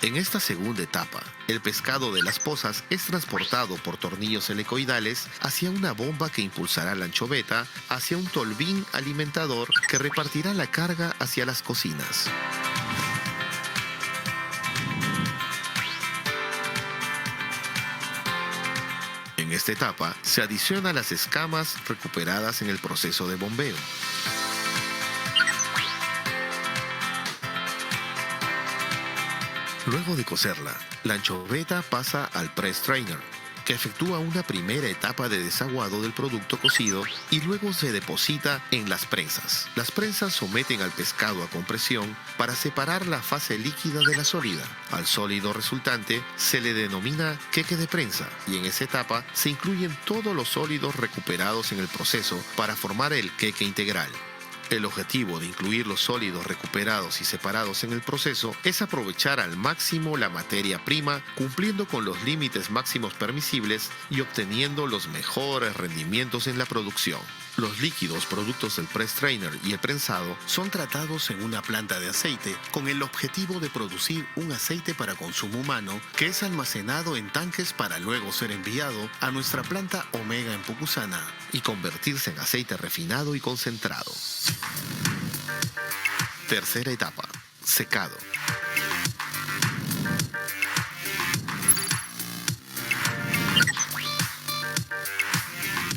S6: En esta segunda etapa, el pescado de las pozas es transportado por tornillos helicoidales hacia una bomba que impulsará la anchoveta hacia un tolvín alimentador que repartirá la carga hacia las cocinas. En esta etapa se adiciona las escamas recuperadas en el proceso de bombeo. Luego de cocerla, la anchoveta pasa al press strainer, que efectúa una primera etapa de desaguado del producto cocido y luego se deposita en las prensas. Las prensas someten al pescado a compresión para separar la fase líquida de la sólida. Al sólido resultante se le denomina queque de prensa y en esa etapa se incluyen todos los sólidos recuperados en el proceso para formar el queque integral. El objetivo de incluir los sólidos recuperados y separados en el proceso es aprovechar al máximo la materia prima, cumpliendo con los límites máximos permisibles y obteniendo los mejores rendimientos en la producción. Los líquidos productos del press strainer y el prensado son tratados en una planta de aceite con el objetivo de producir un aceite para consumo humano que es almacenado en tanques para luego ser enviado a nuestra planta Omega en Pucusana y convertirse en aceite refinado y concentrado. Tercera etapa, secado.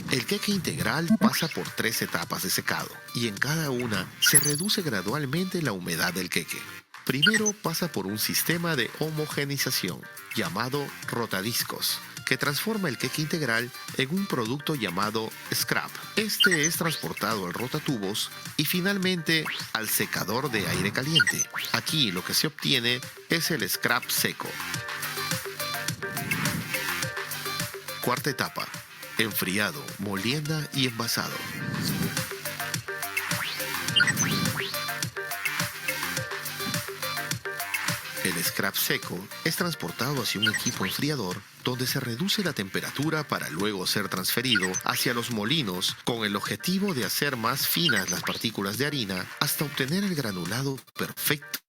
S6: El queque integral pasa por 3 etapas de secado y en cada una se reduce gradualmente la humedad del queque. Primero pasa por un sistema de homogenización llamado rotadiscos, que transforma el queque integral en un producto llamado scrap. Este es transportado al rotatubos y finalmente al secador de aire caliente. Aquí lo que se obtiene es el scrap seco. Cuarta etapa, enfriado, molienda y envasado. El scrap seco es transportado hacia un equipo enfriador donde se reduce la temperatura para luego ser transferido hacia los molinos con el objetivo de hacer más finas las partículas de harina hasta obtener el granulado perfecto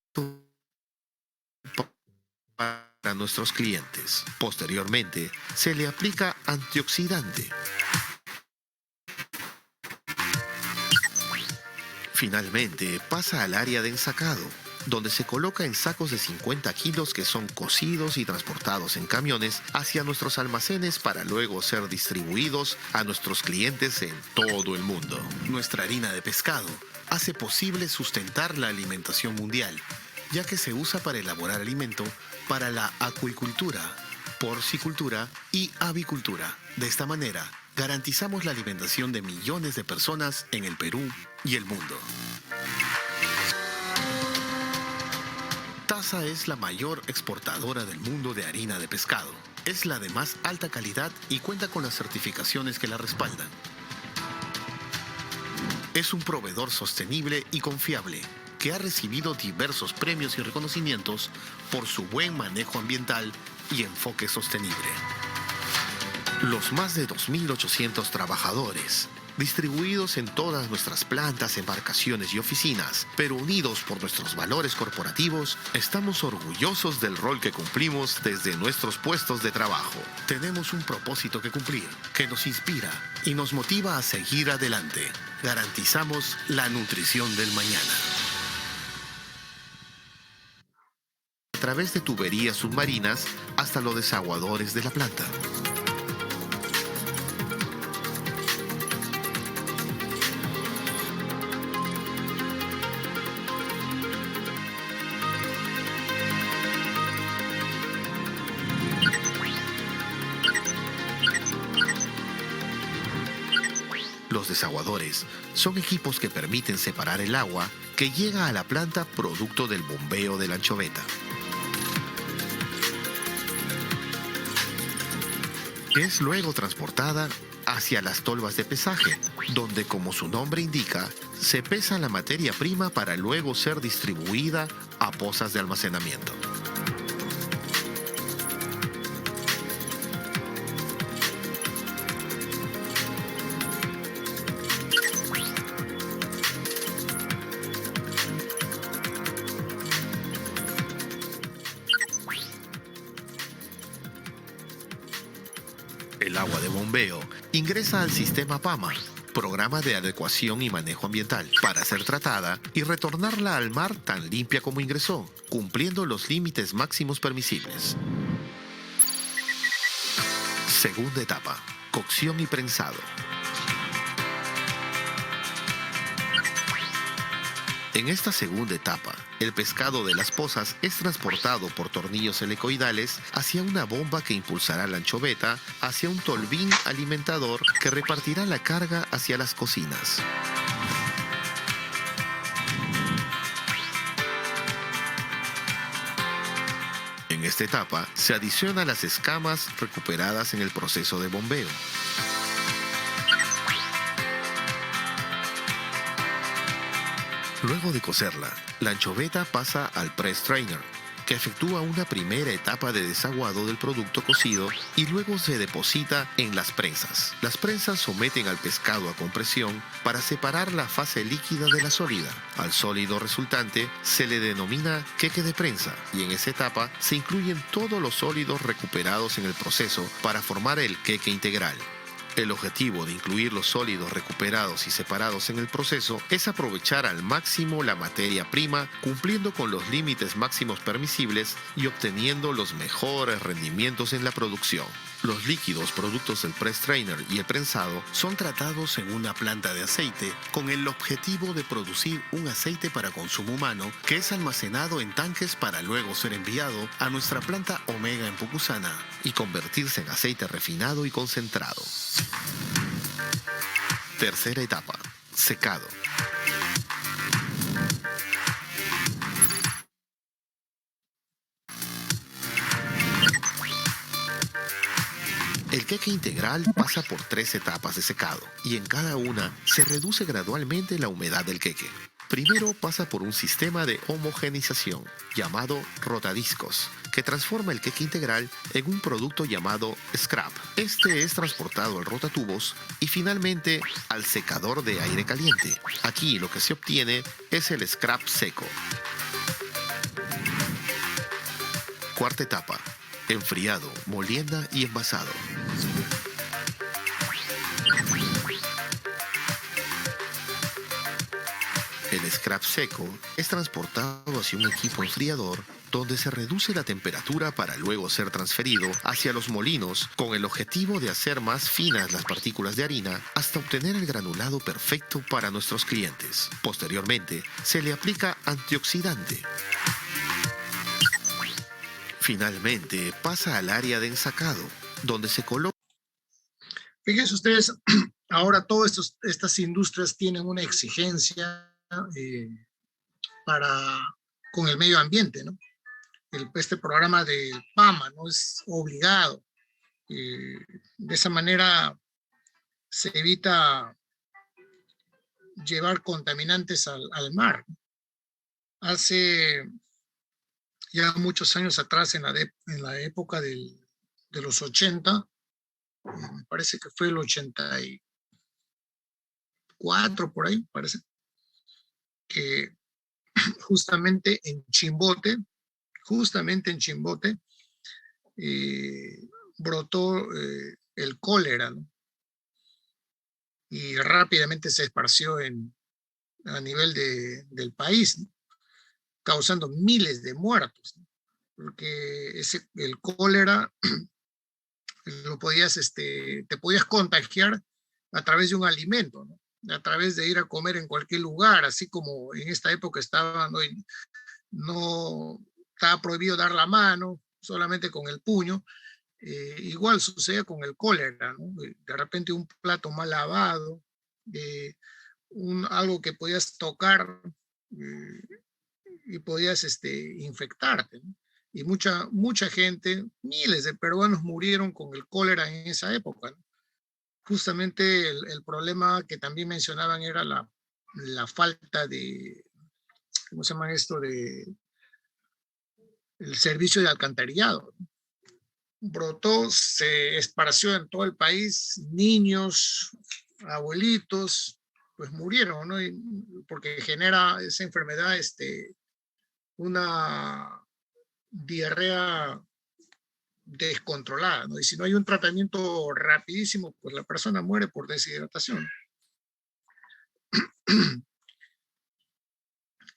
S6: para nuestros clientes. Posteriormente, se le aplica antioxidante. Finalmente, pasa al área de ensacado, donde se coloca en sacos de 50 kilos que son cocidos y transportados en camiones hacia nuestros almacenes para luego ser distribuidos a nuestros clientes en todo el mundo. Nuestra harina de pescado hace posible sustentar la alimentación mundial, ya que se usa para elaborar alimento para la acuicultura, porcicultura y avicultura. De esta manera, garantizamos la alimentación de millones de personas en el Perú y el mundo. TASA es la mayor exportadora del mundo de harina de pescado. Es la de más alta calidad y cuenta con las certificaciones que la respaldan. Es un proveedor sostenible y confiable que ha recibido diversos premios y reconocimientos por su buen manejo ambiental y enfoque sostenible. Los más de 2.800 trabajadores, distribuidos en todas nuestras plantas, embarcaciones y oficinas, pero unidos por nuestros valores corporativos, estamos orgullosos del rol que cumplimos desde nuestros puestos de trabajo. Tenemos un propósito que cumplir, que nos inspira y nos motiva a seguir adelante. Garantizamos la nutrición del mañana. A través de tuberías submarinas hasta los desaguadores de la planta. Los desaguadores son equipos que permiten separar el agua que llega a la planta producto del bombeo de la anchoveta. Es luego transportada hacia las tolvas de pesaje, donde, como su nombre indica, se pesa la materia prima para luego ser distribuida a pozas de almacenamiento. El agua de bombeo ingresa al sistema PAMA, Programa de Adecuación y Manejo Ambiental, para ser tratada y retornarla al mar tan limpia como ingresó, cumpliendo los límites máximos permisibles. Segunda etapa, cocción y prensado. En esta segunda etapa, el pescado de las pozas es transportado por tornillos helicoidales hacia una bomba que impulsará la anchoveta hacia un tolvín alimentador que repartirá la carga hacia las cocinas. En esta etapa se adicionan las escamas recuperadas en el proceso de bombeo. Luego de cocerla, la anchoveta pasa al press strainer, que efectúa una primera etapa de desaguado del producto cocido y luego se deposita en las prensas. Las prensas someten al pescado a compresión para separar la fase líquida de la sólida. Al sólido resultante se le denomina queque de prensa y en esa etapa se incluyen todos los sólidos recuperados en el proceso para formar el queque integral. El objetivo de incluir los sólidos recuperados y separados en el proceso es aprovechar al máximo la materia prima, cumpliendo con los límites máximos permisibles y obteniendo los mejores rendimientos en la producción. Los líquidos productos del press strainer y el prensado son tratados en una planta de aceite con el objetivo de producir un aceite para consumo humano que es almacenado en tanques para luego ser enviado a nuestra planta Omega en Pucusana y convertirse en aceite refinado y concentrado. Tercera etapa, secado. El queque integral pasa por 3 etapas de secado y en cada una se reduce gradualmente la humedad del queque. Primero pasa por un sistema de homogenización llamado rotadiscos, que transforma el queque integral en un producto llamado scrap. Este es transportado al rotatubos y finalmente al secador de aire caliente. Aquí lo que se obtiene es el scrap seco. Cuarta etapa, enfriado, molienda y envasado. El scrap seco es transportado hacia un equipo enfriador donde se reduce la temperatura para luego ser transferido hacia los molinos con el objetivo de hacer más finas las partículas de harina hasta obtener el granulado perfecto para nuestros clientes. Posteriormente, se le aplica antioxidante. Finalmente, pasa al área de ensacado, donde se coloca.
S2: Fíjense ustedes, ahora todas estas industrias tienen una exigencia con el medio ambiente, ¿no? Este programa del PAMA, ¿no? Es obligado. De esa manera se evita llevar contaminantes al mar. Hace ya muchos años atrás, en la época de los 80, me parece que fue el 84, por ahí, parece, que justamente en Chimbote, brotó el cólera, ¿no? Y rápidamente se esparció a nivel del país, ¿no? Causando miles de muertos, ¿no? Porque el cólera te podías contagiar a través de un alimento, ¿no? A través de ir a comer en cualquier lugar, así como en esta época no estaba prohibido dar la mano, solamente con el puño. Igual sucede con el cólera, ¿no? De repente un plato mal lavado, algo que podías tocar y podías infectarte, ¿no? Y mucha gente, miles de peruanos murieron con el cólera en esa época, ¿no? justamente el problema que también mencionaban era la falta de, ¿cómo se llama esto? El servicio de alcantarillado. Brotó, se esparció en todo el país, niños, abuelitos, pues murieron, ¿no? Porque genera esa enfermedad, una diarrea descontrolada, ¿no? Y si no hay un tratamiento rapidísimo, pues la persona muere por deshidratación.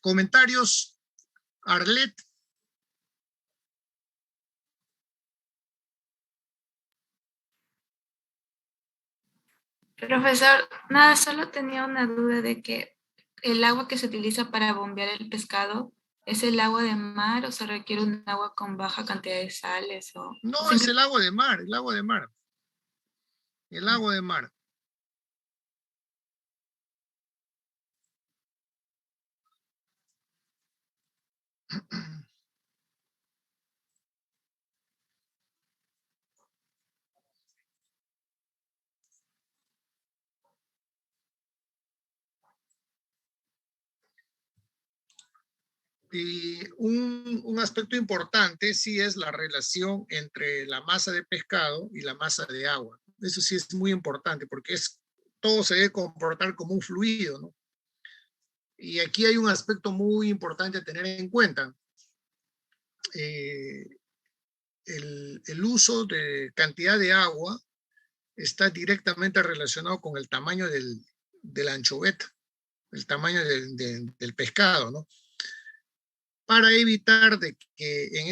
S2: Comentarios, Arlet.
S3: Profesor, nada, solo tenía una duda de que el agua que se utiliza para bombear el pescado, ¿es el agua de mar o se requiere un agua con baja cantidad de sales?
S2: No, es el agua de mar, el agua de mar. El agua de mar. Y un aspecto importante sí es la relación entre la masa de pescado y la masa de agua. Eso sí es muy importante porque todo se debe comportar como un fluido, ¿no? Y aquí hay un aspecto muy importante a tener en cuenta. Eh, el uso de cantidad de agua está directamente relacionado con el tamaño del anchoveta, el tamaño del pescado, ¿no? Para evitar de que en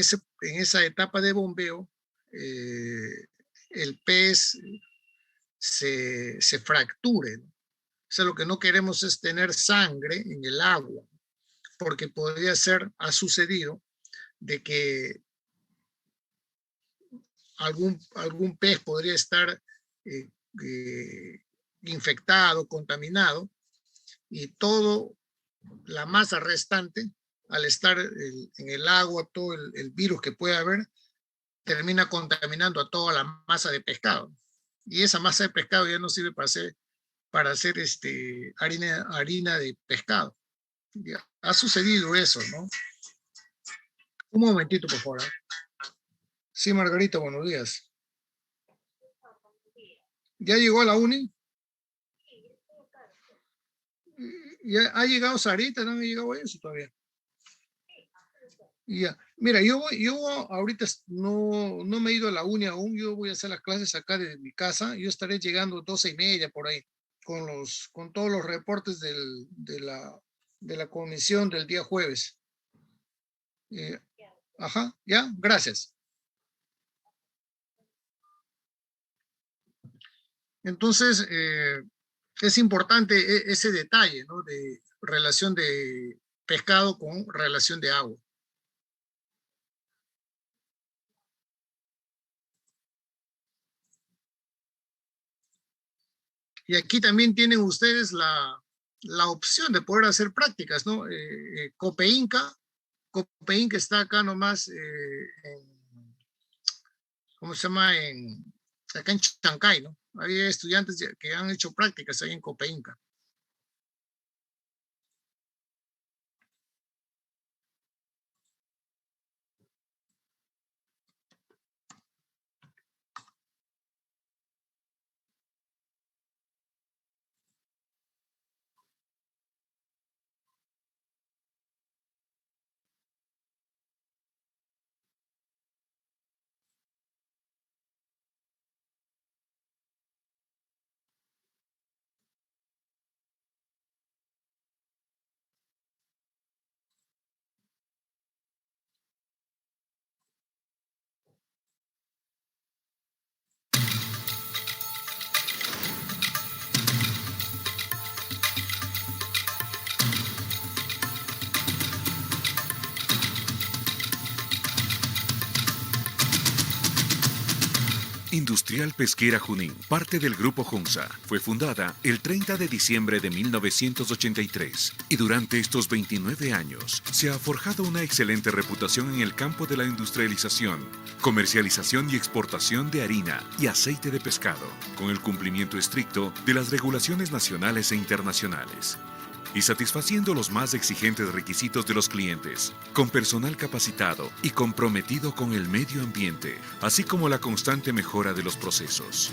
S2: esa etapa de bombeo el pez se fracture, ¿no? O sea, lo que no queremos es tener sangre en el agua, porque podría ser, ha sucedido, de que algún pez podría estar eh, eh, infectado, contaminado, y todo la masa restante, al estar en el agua, todo el virus que puede haber, termina contaminando a toda la masa de pescado. Y esa masa de pescado ya no sirve para hacer harina de pescado. Ya, ha sucedido eso, ¿no? Un momentito, por favor. Sí, Margarita, buenos días. ¿Ya llegó a la uni? ¿Ya ha llegado Sarita? ¿No han llegado ellos todavía? Ya. Mira, yo ahorita no me he ido a la uni aún, yo voy a hacer las clases acá de mi casa, yo estaré llegando 12:30 por ahí, con todos los reportes de la comisión del día jueves. Ajá, ya, gracias. Entonces, es importante ese detalle, ¿no? De relación de pescado con relación de agua. Y aquí también tienen ustedes la opción de poder hacer prácticas, ¿no? Copeinca está acá nomás, ¿cómo se llama? Acá en Chancay, ¿no? Había estudiantes que han hecho prácticas ahí en Copeinca.
S7: Industrial Pesquera Junín, parte del Grupo Junsa, fue fundada el 30 de diciembre de 1983 y durante estos 29 años se ha forjado una excelente reputación en el campo de la industrialización, comercialización y exportación de harina y aceite de pescado, con el cumplimiento estricto de las regulaciones nacionales e internacionales, y satisfaciendo los más exigentes requisitos de los clientes, con personal capacitado y comprometido con el medio ambiente, así como la constante mejora de los procesos.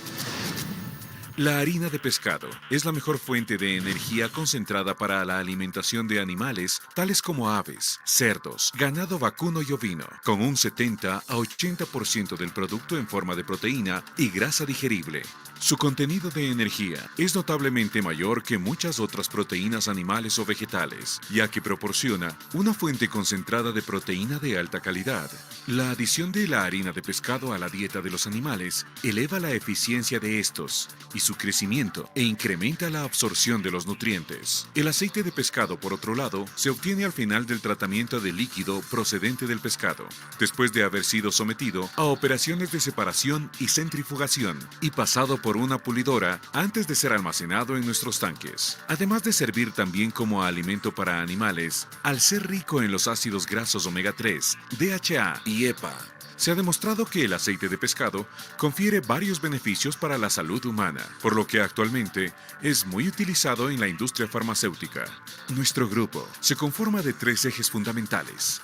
S7: La harina de pescado es la mejor fuente de energía concentrada para la alimentación de animales tales como aves, cerdos, ganado vacuno y ovino, con un 70 a 80% del producto en forma de proteína y grasa digerible. Su contenido de energía es notablemente mayor que muchas otras proteínas animales o vegetales, ya que proporciona una fuente concentrada de proteína de alta calidad. La adición de la harina de pescado a la dieta de los animales eleva la eficiencia de estos y su crecimiento e incrementa la absorción de los nutrientes. El aceite de pescado, por otro lado, se obtiene al final del tratamiento del líquido procedente del pescado, después de haber sido sometido a operaciones de separación y centrifugación y pasado por una pulidora antes de ser almacenado en nuestros tanques. Además de servir también como alimento para animales, al ser rico en los ácidos grasos omega 3, DHA y EPA, se ha demostrado que el aceite de pescado confiere varios beneficios para la salud humana, por lo que actualmente es muy utilizado en la industria farmacéutica. Nuestro grupo se conforma de 3 ejes fundamentales.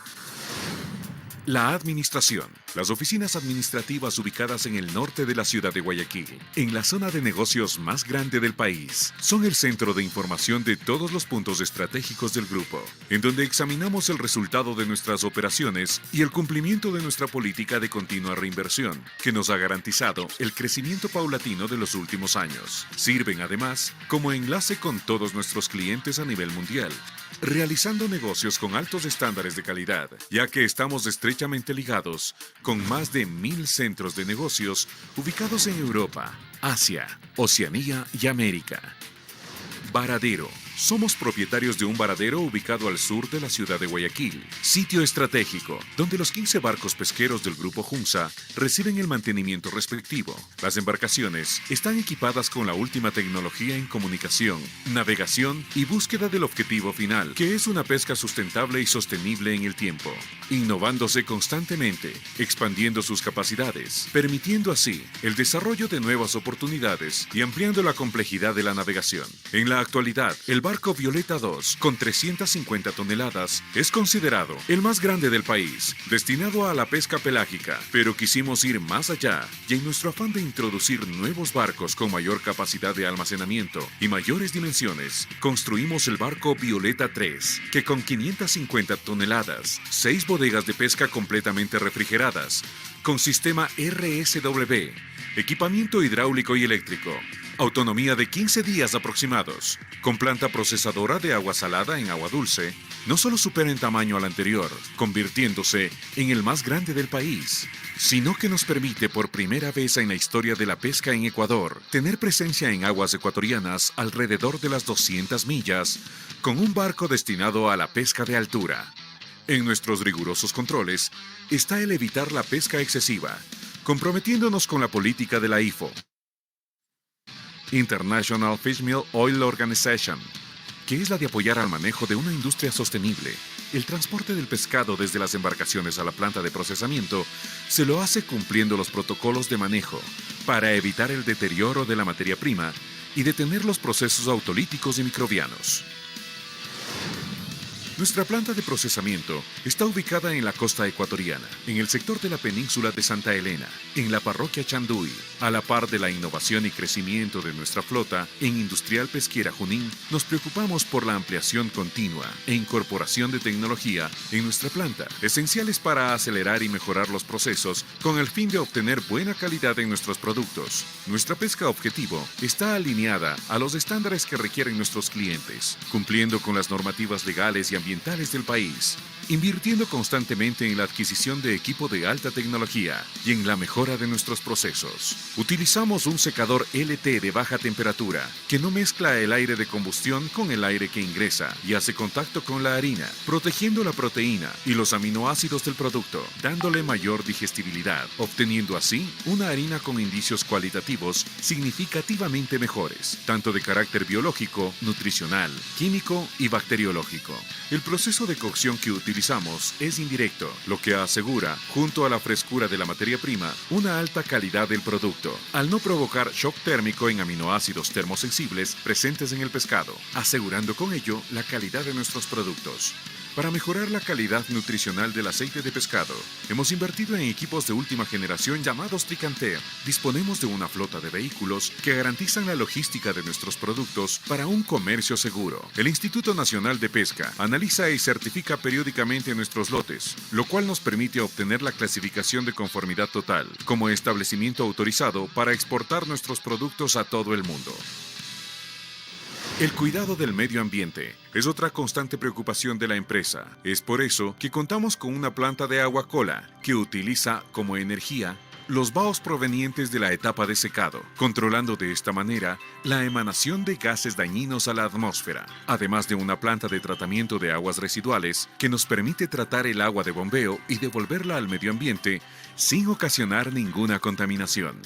S7: La administración. Las oficinas administrativas ubicadas en el norte de la ciudad de Guayaquil, en la zona de negocios más grande del país, son el centro de información de todos los puntos estratégicos del grupo, en donde examinamos el resultado de nuestras operaciones y el cumplimiento de nuestra política de continua reinversión, que nos ha garantizado el crecimiento paulatino de los últimos años. Sirven además como enlace con todos nuestros clientes a nivel mundial, realizando negocios con altos estándares de calidad, ya que estamos estrechamente ligados con más de 1000 centros de negocios ubicados en Europa, Asia, Oceanía y América. Varadero. Somos propietarios de un varadero ubicado al sur de la ciudad de Guayaquil, sitio estratégico, donde los 15 barcos pesqueros del Grupo Junsa reciben el mantenimiento respectivo. Las embarcaciones están equipadas con la última tecnología en comunicación, navegación y búsqueda del objetivo final, que es una pesca sustentable y sostenible en el tiempo, innovándose constantemente, expandiendo sus capacidades, permitiendo así el desarrollo de nuevas oportunidades y ampliando la complejidad de la navegación. En la actualidad, el barco Violeta 2, con 350 toneladas, es considerado el más grande del país, destinado a la pesca pelágica, pero quisimos ir más allá y en nuestro afán de introducir nuevos barcos con mayor capacidad de almacenamiento y mayores dimensiones, construimos el barco Violeta 3, que con 550 toneladas, 6 bodegas de pesca completamente refrigeradas, con sistema RSW, equipamiento hidráulico y eléctrico, autonomía de 15 días aproximados, con planta procesadora de agua salada en agua dulce, no solo supera en tamaño al anterior, convirtiéndose en el más grande del país, sino que nos permite por primera vez en la historia de la pesca en Ecuador tener presencia en aguas ecuatorianas alrededor de las 200 millas, con un barco destinado a la pesca de altura. En nuestros rigurosos controles está el evitar la pesca excesiva, comprometiéndonos con la política de la IFO, International Fishmeal Oil Organization, que es la de apoyar al manejo de una industria sostenible. El transporte del pescado desde las embarcaciones a la planta de procesamiento se lo hace cumpliendo los protocolos de manejo para evitar el deterioro de la materia prima y detener los procesos autolíticos y microbianos. Nuestra planta de procesamiento está ubicada en la costa ecuatoriana, en el sector de la península de Santa Elena, en la parroquia Chanduy. A la par de la innovación y crecimiento de nuestra flota, en Industrial Pesquera Junín nos preocupamos por la ampliación continua e incorporación de tecnología en nuestra planta, esenciales para acelerar y mejorar los procesos con el fin de obtener buena calidad en nuestros productos. Nuestra pesca objetivo está alineada a los estándares que requieren nuestros clientes, cumpliendo con las normativas legales y ambientales del país, invirtiendo constantemente en la adquisición de equipo de alta tecnología y en la mejora de nuestros procesos. Utilizamos un secador LT de baja temperatura que no mezcla el aire de combustión con el aire que ingresa y hace contacto con la harina, protegiendo la proteína y los aminoácidos del producto, dándole mayor digestibilidad, obteniendo así una harina con indicios cualitativos significativamente mejores, tanto de carácter biológico, nutricional, químico y bacteriológico. El proceso de cocción que utilizamos es indirecto, lo que asegura, junto a la frescura de la materia prima, una alta calidad del producto, al no provocar shock térmico en aminoácidos termosensibles presentes en el pescado, asegurando con ello la calidad de nuestros productos. Para mejorar la calidad nutricional del aceite de pescado, hemos invertido en equipos de última generación llamados Tricanter. Disponemos de una flota de vehículos que garantizan la logística de nuestros productos para un comercio seguro. El Instituto Nacional de Pesca analiza y certifica periódicamente nuestros lotes, lo cual nos permite obtener la clasificación de conformidad total como establecimiento autorizado para exportar nuestros productos a todo el mundo. El cuidado del medio ambiente es otra constante preocupación de la empresa. Es por eso que contamos con una planta de agua cola que utiliza como energía los vaos provenientes de la etapa de secado, controlando de esta manera la emanación de gases dañinos a la atmósfera, además de una planta de tratamiento de aguas residuales que nos permite tratar el agua de bombeo y devolverla al medio ambiente sin ocasionar ninguna contaminación.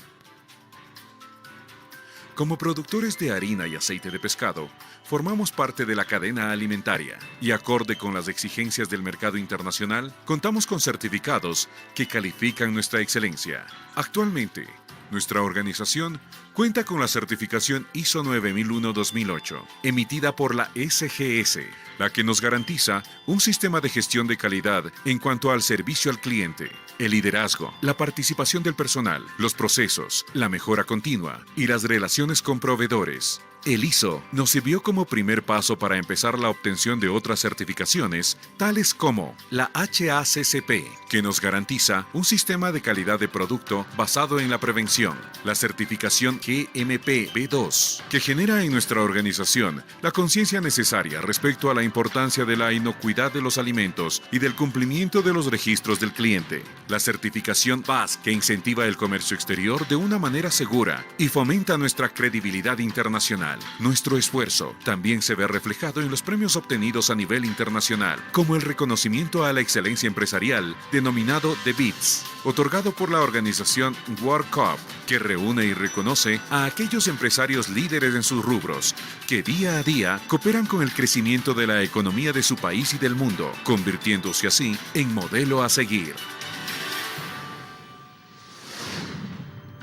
S7: Como productores de harina y aceite de pescado, formamos parte de la cadena alimentaria y, acorde con las exigencias del mercado internacional, contamos con certificados que califican nuestra excelencia. Actualmente, nuestra organización cuenta con la certificación ISO 9001-2008, emitida por la SGS, la que nos garantiza un sistema de gestión de calidad en cuanto al servicio al cliente, el liderazgo, la participación del personal, los procesos, la mejora continua y las relaciones con proveedores. El ISO nos sirvió como primer paso para empezar la obtención de otras certificaciones, tales como la HACCP, que nos garantiza un sistema de calidad de producto basado en la prevención, la certificación GMP B2, que genera en nuestra organización la conciencia necesaria respecto a la importancia de la inocuidad de los alimentos y del cumplimiento de los registros del cliente, la certificación PAS, que incentiva el comercio exterior de una manera segura y fomenta nuestra credibilidad internacional. Nuestro esfuerzo también se ve reflejado en los premios obtenidos a nivel internacional, como el reconocimiento a la excelencia empresarial denominado The BITS, otorgado por la organización World Cup, que reúne y reconoce a aquellos empresarios líderes en sus rubros, que día a día cooperan con el crecimiento de la economía de su país y del mundo, convirtiéndose así en modelo a seguir.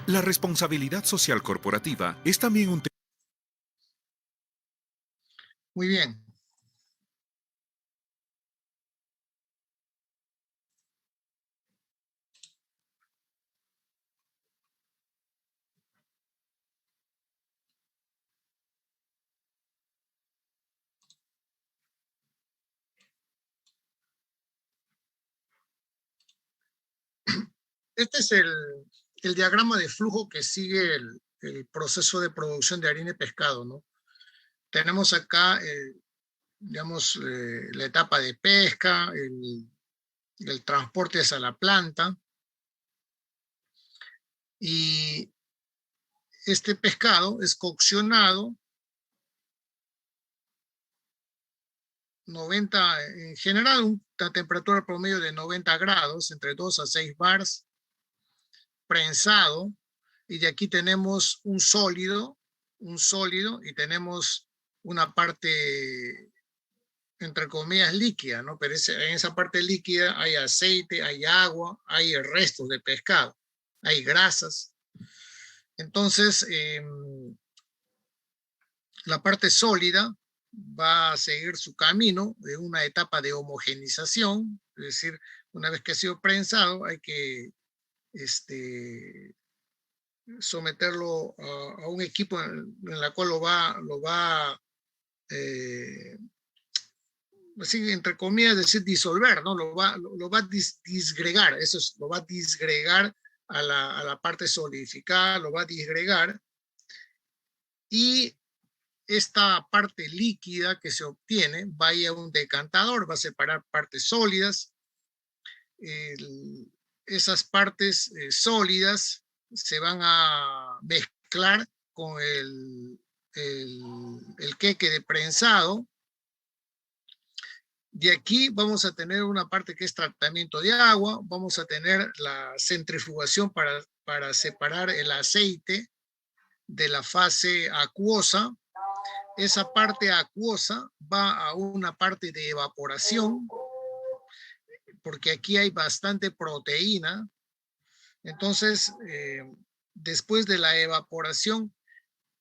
S7: La responsabilidad social corporativa es también un tema.
S2: Muy bien. Este es el diagrama de flujo que sigue el proceso de producción de harina y pescado, ¿no? Tenemos acá, digamos, la etapa de pesca, el transporte hacia la planta, y este pescado es coccionado 90, en general, una temperatura promedio de 90 grados, entre 2 a 6 bars, prensado, y de aquí tenemos un sólido, y tenemos una parte, entre comillas, líquida, ¿no? Pero en esa parte líquida hay aceite, hay agua, hay restos de pescado, hay grasas. Entonces, la parte sólida va a seguir su camino de una etapa de homogenización, es decir, una vez que ha sido prensado, hay que someterlo a un equipo en la cual lo va así, entre comillas, decir disolver, ¿no? Lo va a disgregar, eso es, lo va a disgregar a la parte solidificada, lo va a disgregar, y esta parte líquida que se obtiene vaya a un decantador, va a separar partes sólidas. Esas partes sólidas se van a mezclar con el queque de prensado. De aquí vamos a tener una parte que es tratamiento de agua, vamos a tener la centrifugación para separar el aceite de la fase acuosa. Esa parte acuosa va a una parte de evaporación, porque aquí hay bastante proteína. Entonces, después de la evaporación,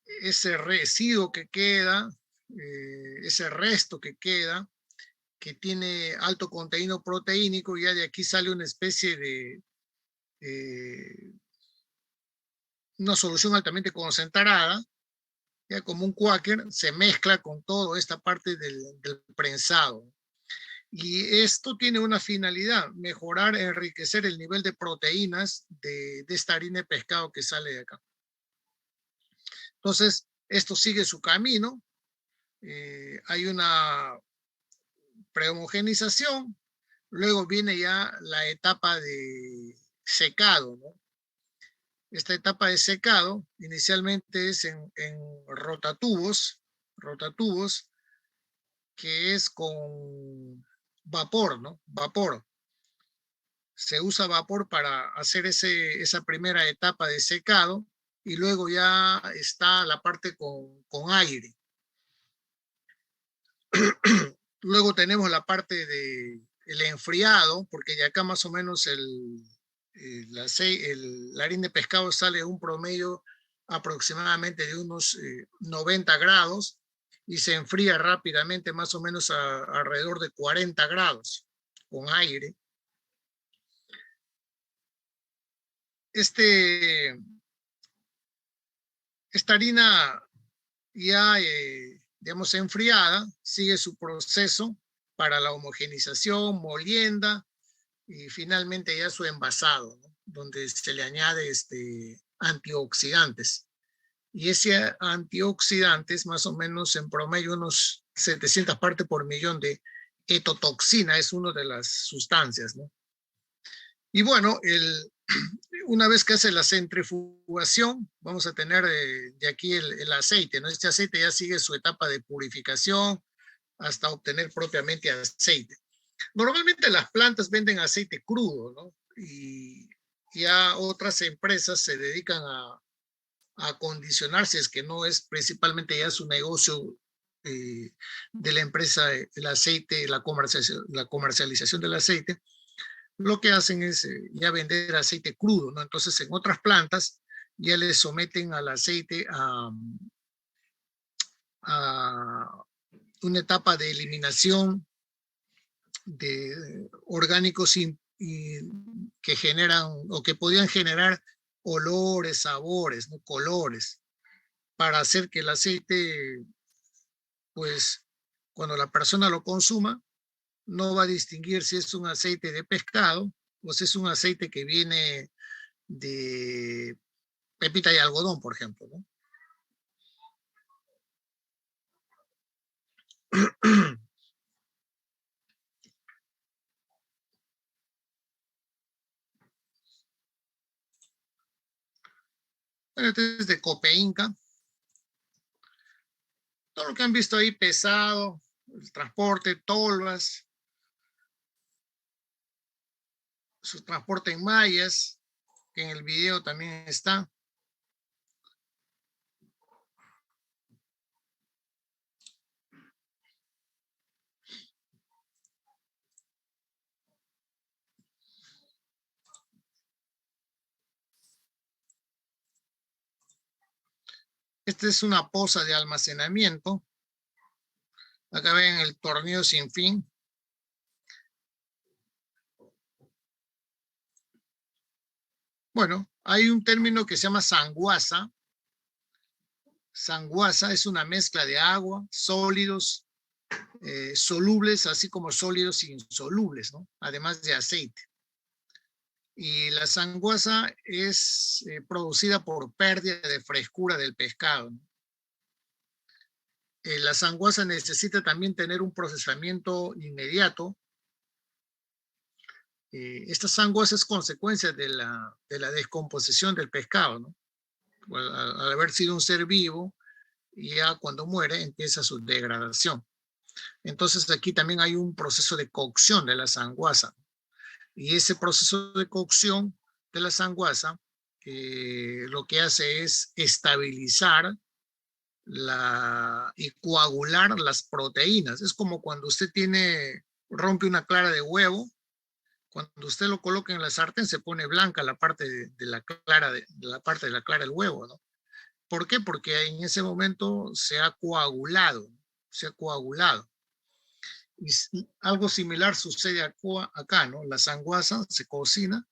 S2: ese residuo que queda, ese resto que queda, que tiene alto contenido proteínico, ya de aquí sale una especie de una solución altamente concentrada, ya como un quaker, se mezcla con toda esta parte del prensado. Y esto tiene una finalidad, mejorar, enriquecer el nivel de proteínas de esta harina de pescado que sale de acá. Entonces, esto sigue su camino. Hay una prehomogenización, luego viene ya la etapa de secado, ¿no? Esta etapa de secado inicialmente es en rotatubos, que es con vapor, ¿no? Vapor. Se usa vapor para hacer esa primera etapa de secado y luego ya está la parte con aire. Luego tenemos la parte del enfriado, porque de acá más o menos la harina de pescado sale un promedio aproximadamente de unos 90 grados y se enfría rápidamente, más o menos alrededor de 40 grados con aire. Esta harina ya, digamos, enfriada, sigue su proceso para la homogenización, molienda y finalmente ya su envasado, ¿no? Donde se le añade antioxidantes. Y ese antioxidante es más o menos en promedio unos 700 partes por millón de etotoxina, es una de las sustancias, ¿no? Y bueno, una vez que hace la centrifugación, vamos a tener de aquí el aceite, ¿no? Este aceite ya sigue su etapa de purificación hasta obtener propiamente aceite. Normalmente las plantas venden aceite crudo, ¿no? Y ya otras empresas se dedican a acondicionar, si es que no es principalmente ya su negocio de la empresa, el aceite, la comercialización del aceite. Lo que hacen es ya vender aceite crudo, ¿no? Entonces en otras plantas ya le someten al aceite a una etapa de eliminación de orgánicos que generan o que podían generar olores, sabores, ¿no? Colores, para hacer que el aceite, pues cuando la persona lo consuma, no va a distinguir si es un aceite de pescado o si es un aceite que viene de pepita y algodón, por ejemplo, ¿no? Este es de Cope Inca. Todo lo que han visto ahí pesado, el transporte, tolvas, su transporte en mallas, que en el video también está. Esta es una poza de almacenamiento. Acá ven el tornillo sin fin. Bueno, hay un término que se llama sanguaza. Sanguaza es una mezcla de agua, sólidos, solubles, así como sólidos insolubles, ¿no? Además de aceite. Y la sanguaza es producida por pérdida de frescura del pescado, ¿no? La sanguaza necesita también tener un procesamiento inmediato. Esta sanguaza es consecuencia de la descomposición del pescado, ¿no? Al haber sido un ser vivo, ya cuando muere empieza su degradación. Entonces aquí también hay un proceso de cocción de la sanguaza. Y ese proceso de cocción de la sanguaza lo que hace es estabilizar y coagular las proteínas. Es como cuando usted rompe una clara de huevo, cuando usted lo coloca en la sartén se pone blanca la parte de la clara la parte de la clara del huevo, ¿no? ¿Por qué? Porque en ese momento se ha coagulado. Y algo similar sucede acá, ¿no? La sanguaza se cocina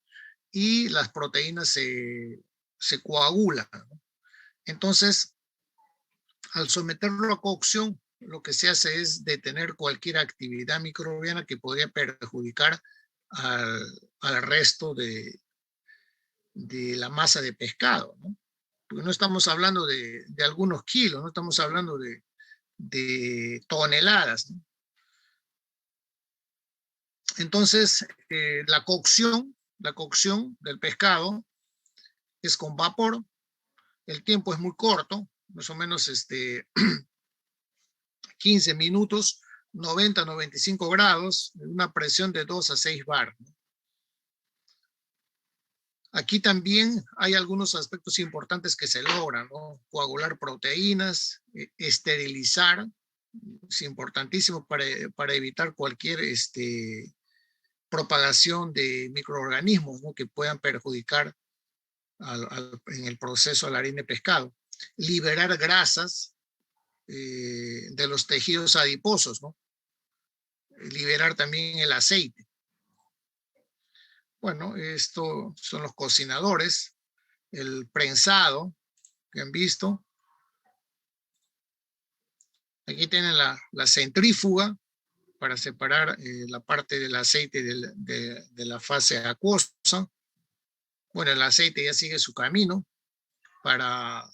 S2: y las proteínas se coagulan, ¿no? Entonces, al someterlo a cocción, lo que se hace es detener cualquier actividad microbiana que podría perjudicar al resto de la masa de pescado, ¿no? Porque no estamos hablando de algunos kilos, no estamos hablando de toneladas, ¿no? Entonces, la cocción del pescado es con vapor, el tiempo es muy corto, más o menos 15 minutos, 90-95 grados, una presión de 2 a 6 bar. Aquí también hay algunos aspectos importantes que se logran, ¿no? Coagular proteínas, esterilizar, es importantísimo para evitar cualquier propagación de microorganismos, ¿no? Que puedan perjudicar en el proceso a la harina de pescado. Liberar grasas de los tejidos adiposos, ¿no? Liberar también el aceite. Bueno, estos son los cocinadores, el prensado que han visto. Aquí tienen la centrífuga para separar la parte del aceite de la fase acuosa. Bueno, el aceite ya sigue su camino para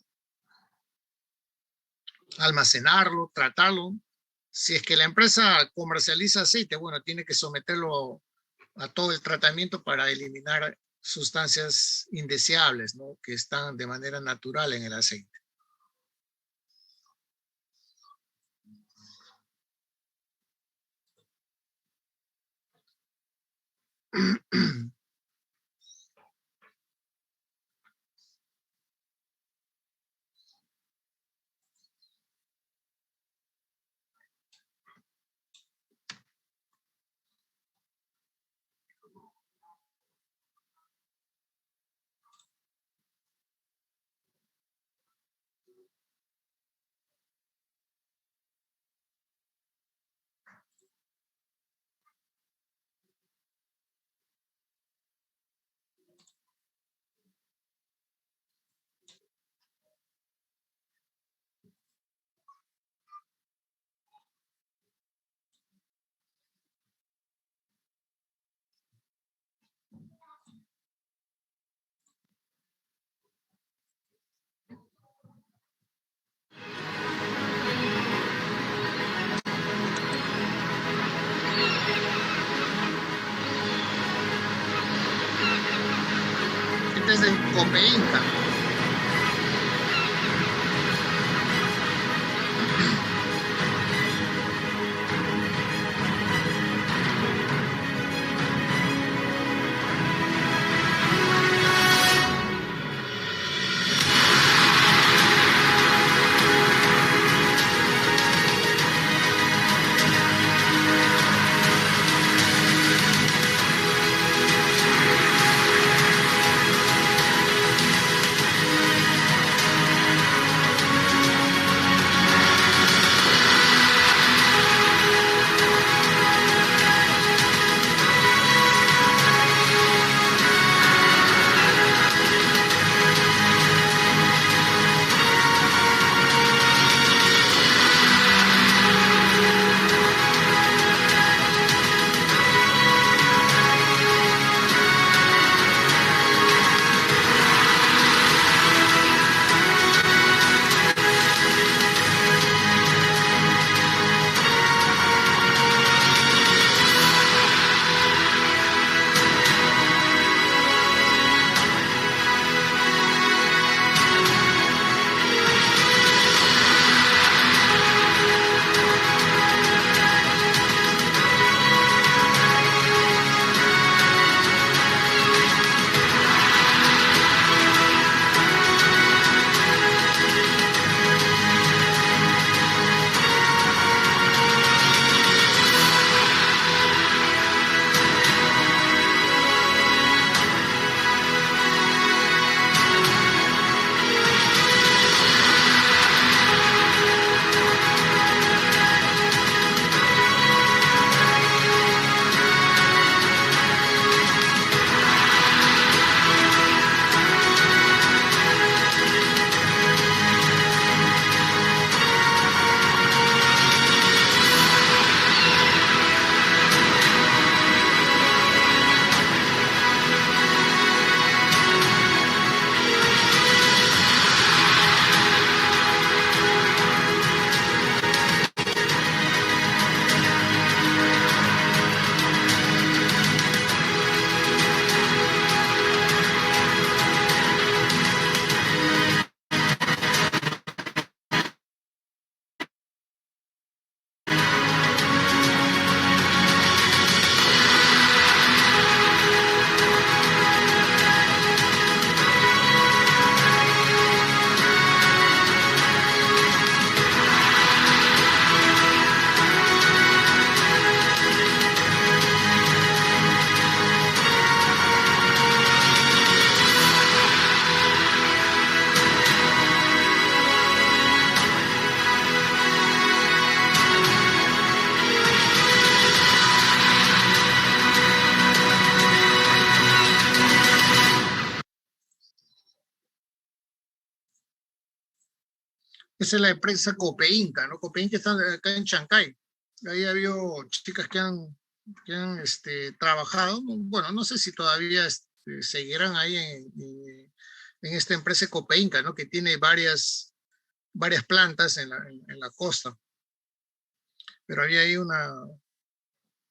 S2: almacenarlo, tratarlo. Si es que la empresa comercializa aceite, bueno, tiene que someterlo a todo el tratamiento para eliminar sustancias indeseables, ¿no? Que están de manera natural en el aceite. Este es el Copeinca. Esa es la empresa Copeinca, ¿no? Copeinca está acá en Chancay. Ahí ha habido chicas que han trabajado. Bueno, no sé si todavía seguirán ahí en esta empresa Copeinca, ¿no? Que tiene varias plantas en la costa. Pero había ahí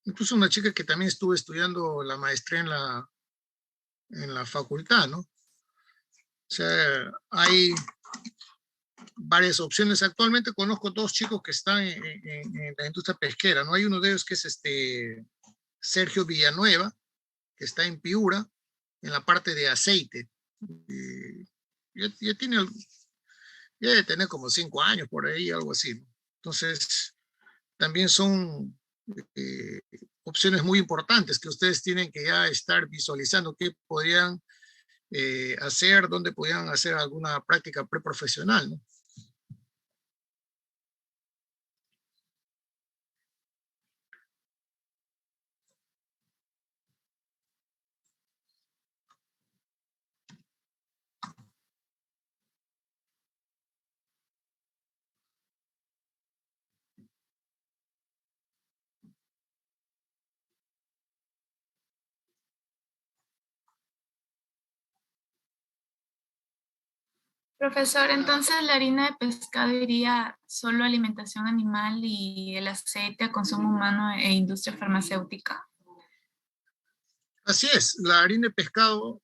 S2: incluso una chica que también estuvo estudiando la maestría en la facultad, ¿no? O sea, hay varias opciones. Actualmente conozco dos chicos que están en la industria pesquera, ¿no? Hay uno de ellos que es Sergio Villanueva, que está en Piura, en la parte de aceite. Ya debe tener como 5 años por ahí, algo así, ¿no? Entonces, también son opciones muy importantes que ustedes tienen que ya estar visualizando qué podrían hacer, dónde podrían hacer alguna práctica preprofesional, ¿no?
S3: Profesor, entonces la harina de pescado iría solo a alimentación animal y el aceite a consumo humano e industria farmacéutica.
S2: Así es, la harina de pescado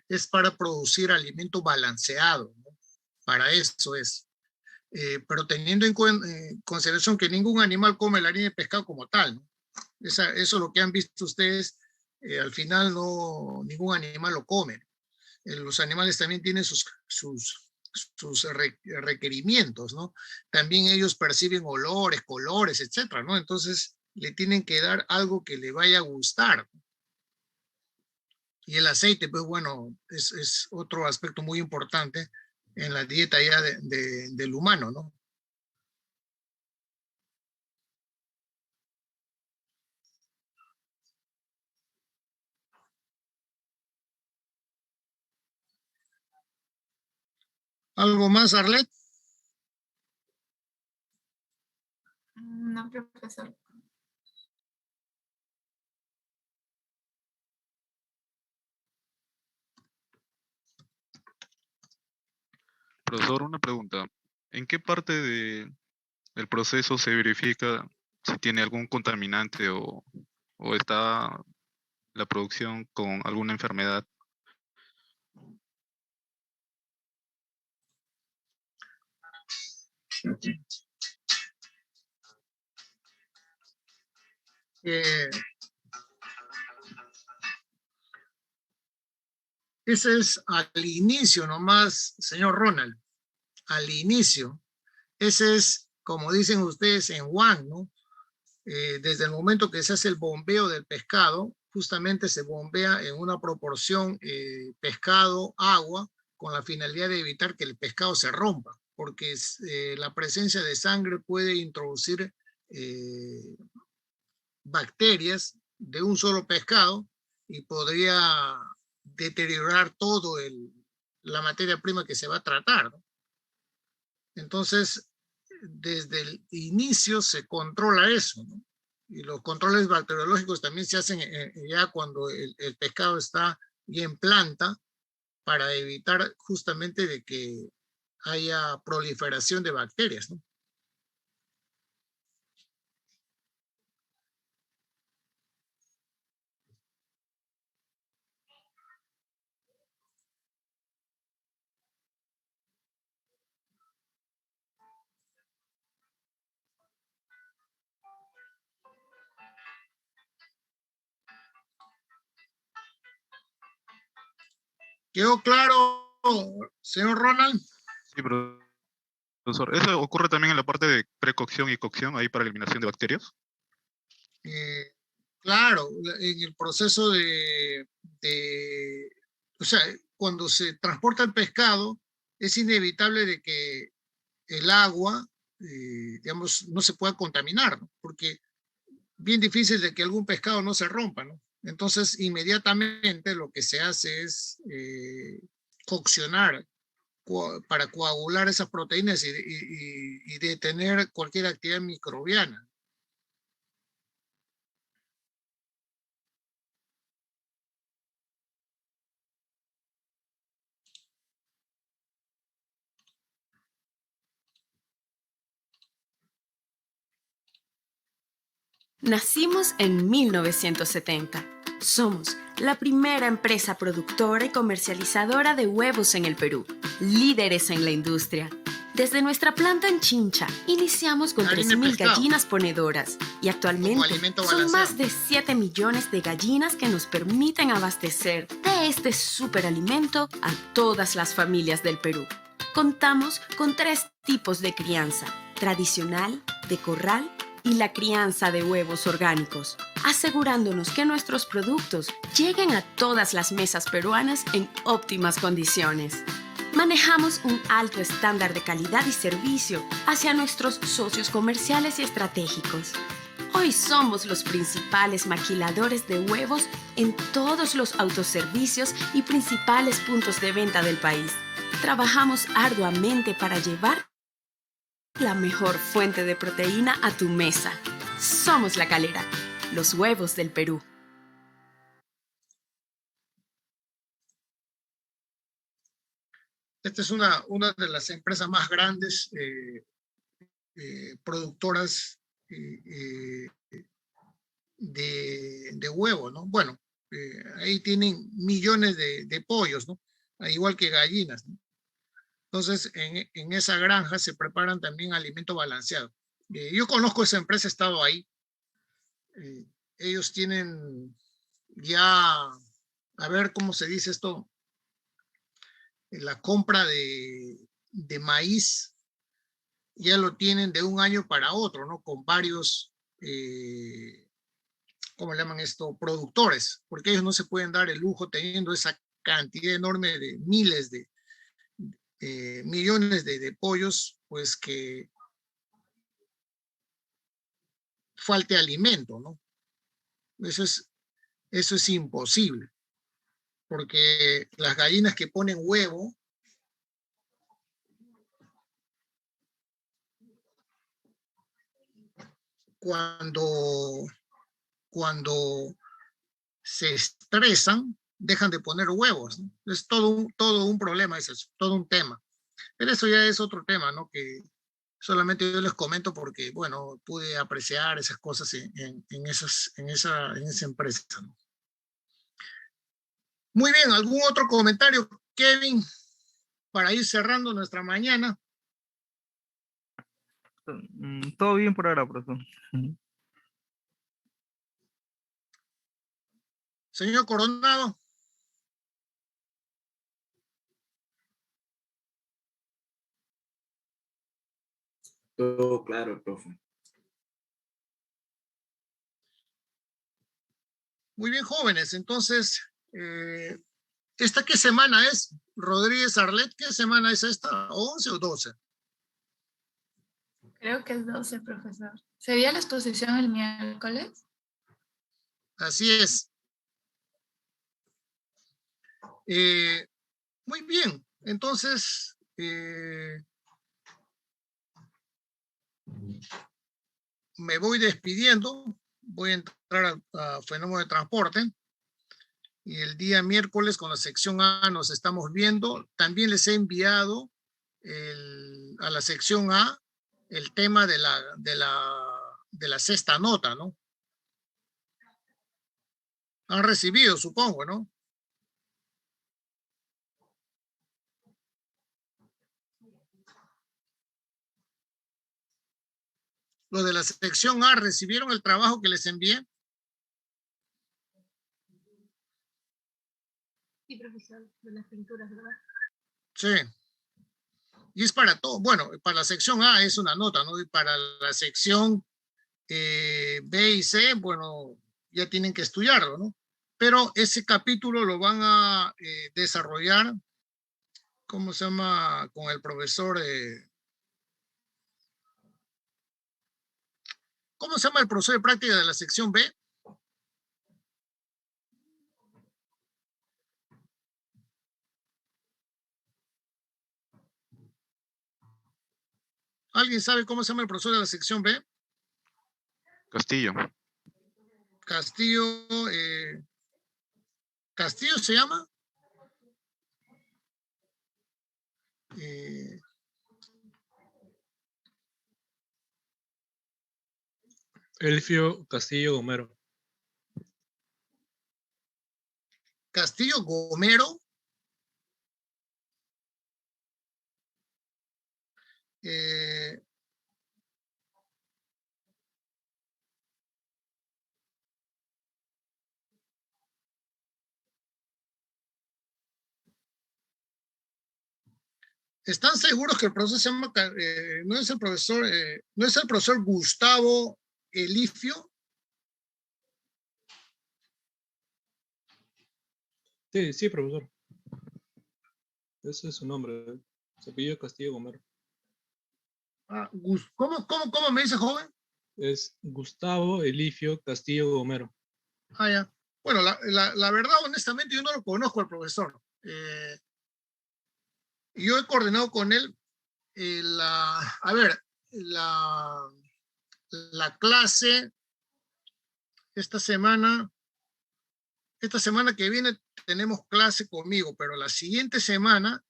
S2: es para producir alimento balanceado, ¿no? Para eso es. Pero teniendo en consideración que ningún animal come la harina de pescado como tal, ¿no? Eso es lo que han visto ustedes, al final ningún animal lo come. Los animales también tienen sus requerimientos, ¿no? También ellos perciben olores, colores, etcétera, ¿no? Entonces le tienen que dar algo que le vaya a gustar. Y el aceite, pues bueno, es otro aspecto muy importante en la dieta ya del humano, ¿no? ¿Algo más, Arlet?
S3: No, profesor.
S8: Profesor, una pregunta. ¿En qué parte del proceso se verifica si tiene algún contaminante o está la producción con alguna enfermedad?
S2: Ese es al inicio nomás, señor Ronald, al inicio. Ese es, como dicen ustedes en One, ¿no? Desde el momento que se hace el bombeo del pescado, justamente se bombea en una proporción pescado-agua con la finalidad de evitar que el pescado se rompa, porque la presencia de sangre puede introducir bacterias de un solo pescado y podría deteriorar todo la materia prima que se va a tratar, ¿no? Entonces, desde el inicio se controla eso, ¿no? Y los controles bacteriológicos también se hacen ya cuando el pescado está ya en planta para evitar justamente de que haya proliferación de bacterias, ¿no? ¿Quedó claro, señor Ronald?
S8: Sí, profesor. ¿Eso ocurre también en la parte de precocción y cocción, ahí para eliminación de bacterias?
S2: Claro, en el proceso o sea, cuando se transporta el pescado, es inevitable de que el agua, digamos, no se pueda contaminar, ¿no? Porque bien difícil de que algún pescado no se rompa, ¿no? Entonces, inmediatamente lo que se hace es coccionar para coagular esas proteínas y detener cualquier actividad microbiana.
S1: Nacimos en 1970. Somos la primera empresa productora y comercializadora de huevos en el Perú, líderes en la industria. Desde nuestra planta en Chincha, iniciamos con
S2: Harina de
S1: 3.000
S2: pescado.
S1: gallinas ponedoras y
S2: Como
S1: actualmente
S2: alimento
S1: son
S2: balanceado.
S1: más de 7 millones de gallinas que nos permiten abastecer de este superalimento a todas las familias del Perú. Contamos con 3 tipos de crianza: tradicional, de corral y la crianza de huevos orgánicos, asegurándonos que nuestros productos lleguen a todas las mesas peruanas en óptimas condiciones. Manejamos un alto estándar de calidad y servicio hacia nuestros socios comerciales y estratégicos. Hoy somos los principales maquiladores de huevos en todos los autoservicios y principales puntos de venta del país. Trabajamos arduamente para llevar la mejor fuente de proteína a tu mesa. Somos La Calera, los huevos del Perú.
S2: Esta es una de las empresas más grandes productoras de huevos, ¿no? Bueno, ahí tienen millones de pollos, ¿no? Igual que gallinas, ¿no? Entonces, en esa granja se preparan también alimentos balanceados. Yo conozco esa empresa, he estado ahí. Ellos tienen ya, a ver cómo se dice esto, la compra de maíz, ya lo tienen de un año para otro, ¿no? Con varios, ¿cómo le llaman esto? Productores, porque ellos no se pueden dar el lujo teniendo esa cantidad enorme de miles de millones de pollos, pues que falte alimento, ¿no? Eso es imposible, porque las gallinas que ponen huevo cuando se estresan, dejan de poner huevos, ¿no? Es todo un problema, es eso, todo un tema. Pero eso ya es otro tema, ¿no? Que solamente yo les comento porque, bueno, pude apreciar esas cosas en esa empresa, ¿no? Muy bien, ¿algún otro comentario, Kevin, para ir cerrando nuestra mañana?
S4: Todo bien por ahora, profesor.
S2: Señor Coronado.
S9: Todo claro, profe.
S2: Muy bien, jóvenes. Entonces, ¿esta qué semana es? Rodríguez Arlet, ¿qué semana es esta? ¿11 o 12?
S3: Creo que es 12, profesor. ¿Sería la exposición el miércoles?
S2: Así es. Muy bien. Entonces, me voy despidiendo. Voy a entrar a fenómeno de transporte. Y el día miércoles con la sección A nos estamos viendo. También les he enviado a la sección A el tema de la sexta nota, ¿no? Han recibido, supongo, ¿no? Los de la sección A recibieron el trabajo que les envié.
S3: Sí, profesor, de las pinturas, ¿verdad?
S2: Sí. Y es para todo. Bueno, para la sección A es una nota, ¿no? Y para la sección B y C, bueno, ya tienen que estudiarlo, ¿no? Pero ese capítulo lo van a desarrollar, ¿cómo se llama? Con el profesor, ¿cómo se llama el profesor de práctica de la sección B? ¿Alguien sabe cómo se llama el profesor de la sección B?
S8: Castillo.
S2: Castillo, ¿Castillo se llama?
S10: Elfio Castillo Gomero.
S2: Castillo Gomero. ¿Están seguros que el profesor se llama, no es el profesor Gustavo Elifio?
S10: Sí, sí, profesor. Ese es su nombre. Se apellida Castillo Gomero.
S2: Ah, ¿cómo me dice, joven?
S10: Es Gustavo Elifio Castillo Gomero.
S2: Ah, ya. Bueno, la verdad, honestamente, yo no lo conozco al profesor. Yo he coordinado con él la clase esta semana que viene tenemos clase conmigo, pero la siguiente semana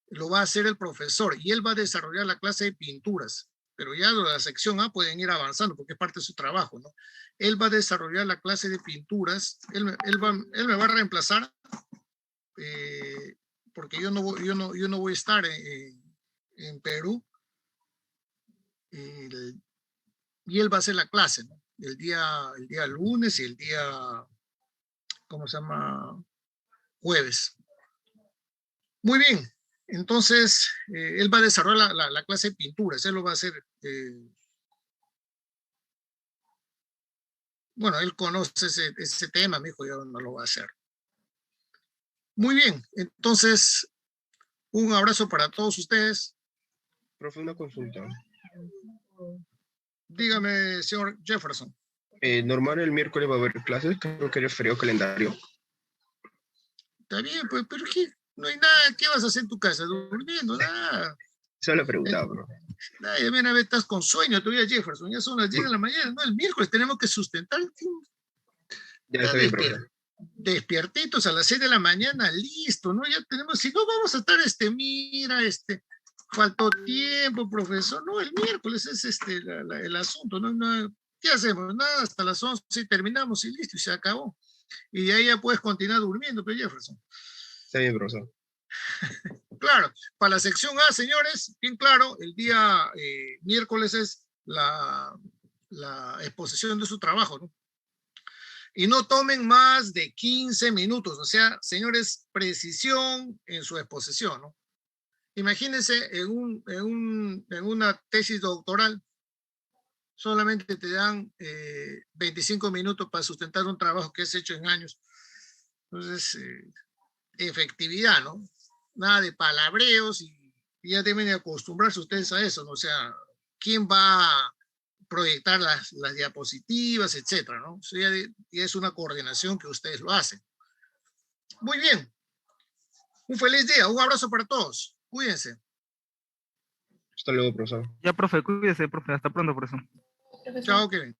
S2: lo va a hacer el profesor y él va a desarrollar la clase de pinturas, pero ya de la sección A pueden ir avanzando porque es parte de su trabajo, ¿no? Él va a desarrollar la clase de pinturas, él me va a reemplazar porque yo no voy a estar en Perú y él va a hacer la clase, ¿no? El día lunes y el día, ¿cómo se llama? Jueves. Muy bien. Entonces, él va a desarrollar la clase de pinturas. Él lo va a hacer. Bueno, él conoce ese tema, mi hijo, yo no lo va a hacer. Muy bien. Entonces, un abrazo para todos ustedes.
S11: Profe, una consulta.
S2: Dígame, señor Jefferson.
S11: Normal el miércoles va a haber clases, creo que era frío calendario.
S2: Está bien, pues, pero ¿qué? No hay nada. ¿Qué vas a hacer en tu casa? Durmiendo, nada.
S11: Solo le preguntaba, bro.
S2: Ya ven a ver, estás con sueño todavía, Jefferson. Ya son las 10 de la mañana. No, el miércoles tenemos que sustentar.
S11: Ya está bien, profe.
S2: Despiertitos a las 6 de la mañana, listo, ¿no? Ya tenemos, si no vamos a estar, faltó tiempo, profesor. No, el miércoles es el asunto, ¿no? ¿Qué hacemos? Nada, hasta las 11 y terminamos y listo, y se acabó. Y de ahí ya puedes continuar durmiendo, pero Jefferson.
S11: Está bien, profesor.
S2: Claro, para la sección A, señores, bien claro, el día miércoles es la exposición de su trabajo, ¿no? Y no tomen más de 15 minutos, o sea, señores, precisión en su exposición, ¿no? Imagínense en una tesis doctoral, solamente te dan 25 minutos para sustentar un trabajo que es hecho en años. Entonces, efectividad, ¿no? Nada de palabreos y ya deben de acostumbrarse ustedes a eso, ¿no? O sea, ¿quién va a proyectar las diapositivas, etcétera, ¿no? Eso ya es una coordinación que ustedes lo hacen. Muy bien. Un feliz día, un abrazo para todos. Cuídense.
S11: Hasta luego, profesor.
S4: Ya, profe, cuídese, profe. Hasta pronto, profesor.
S2: Chao, Kevin.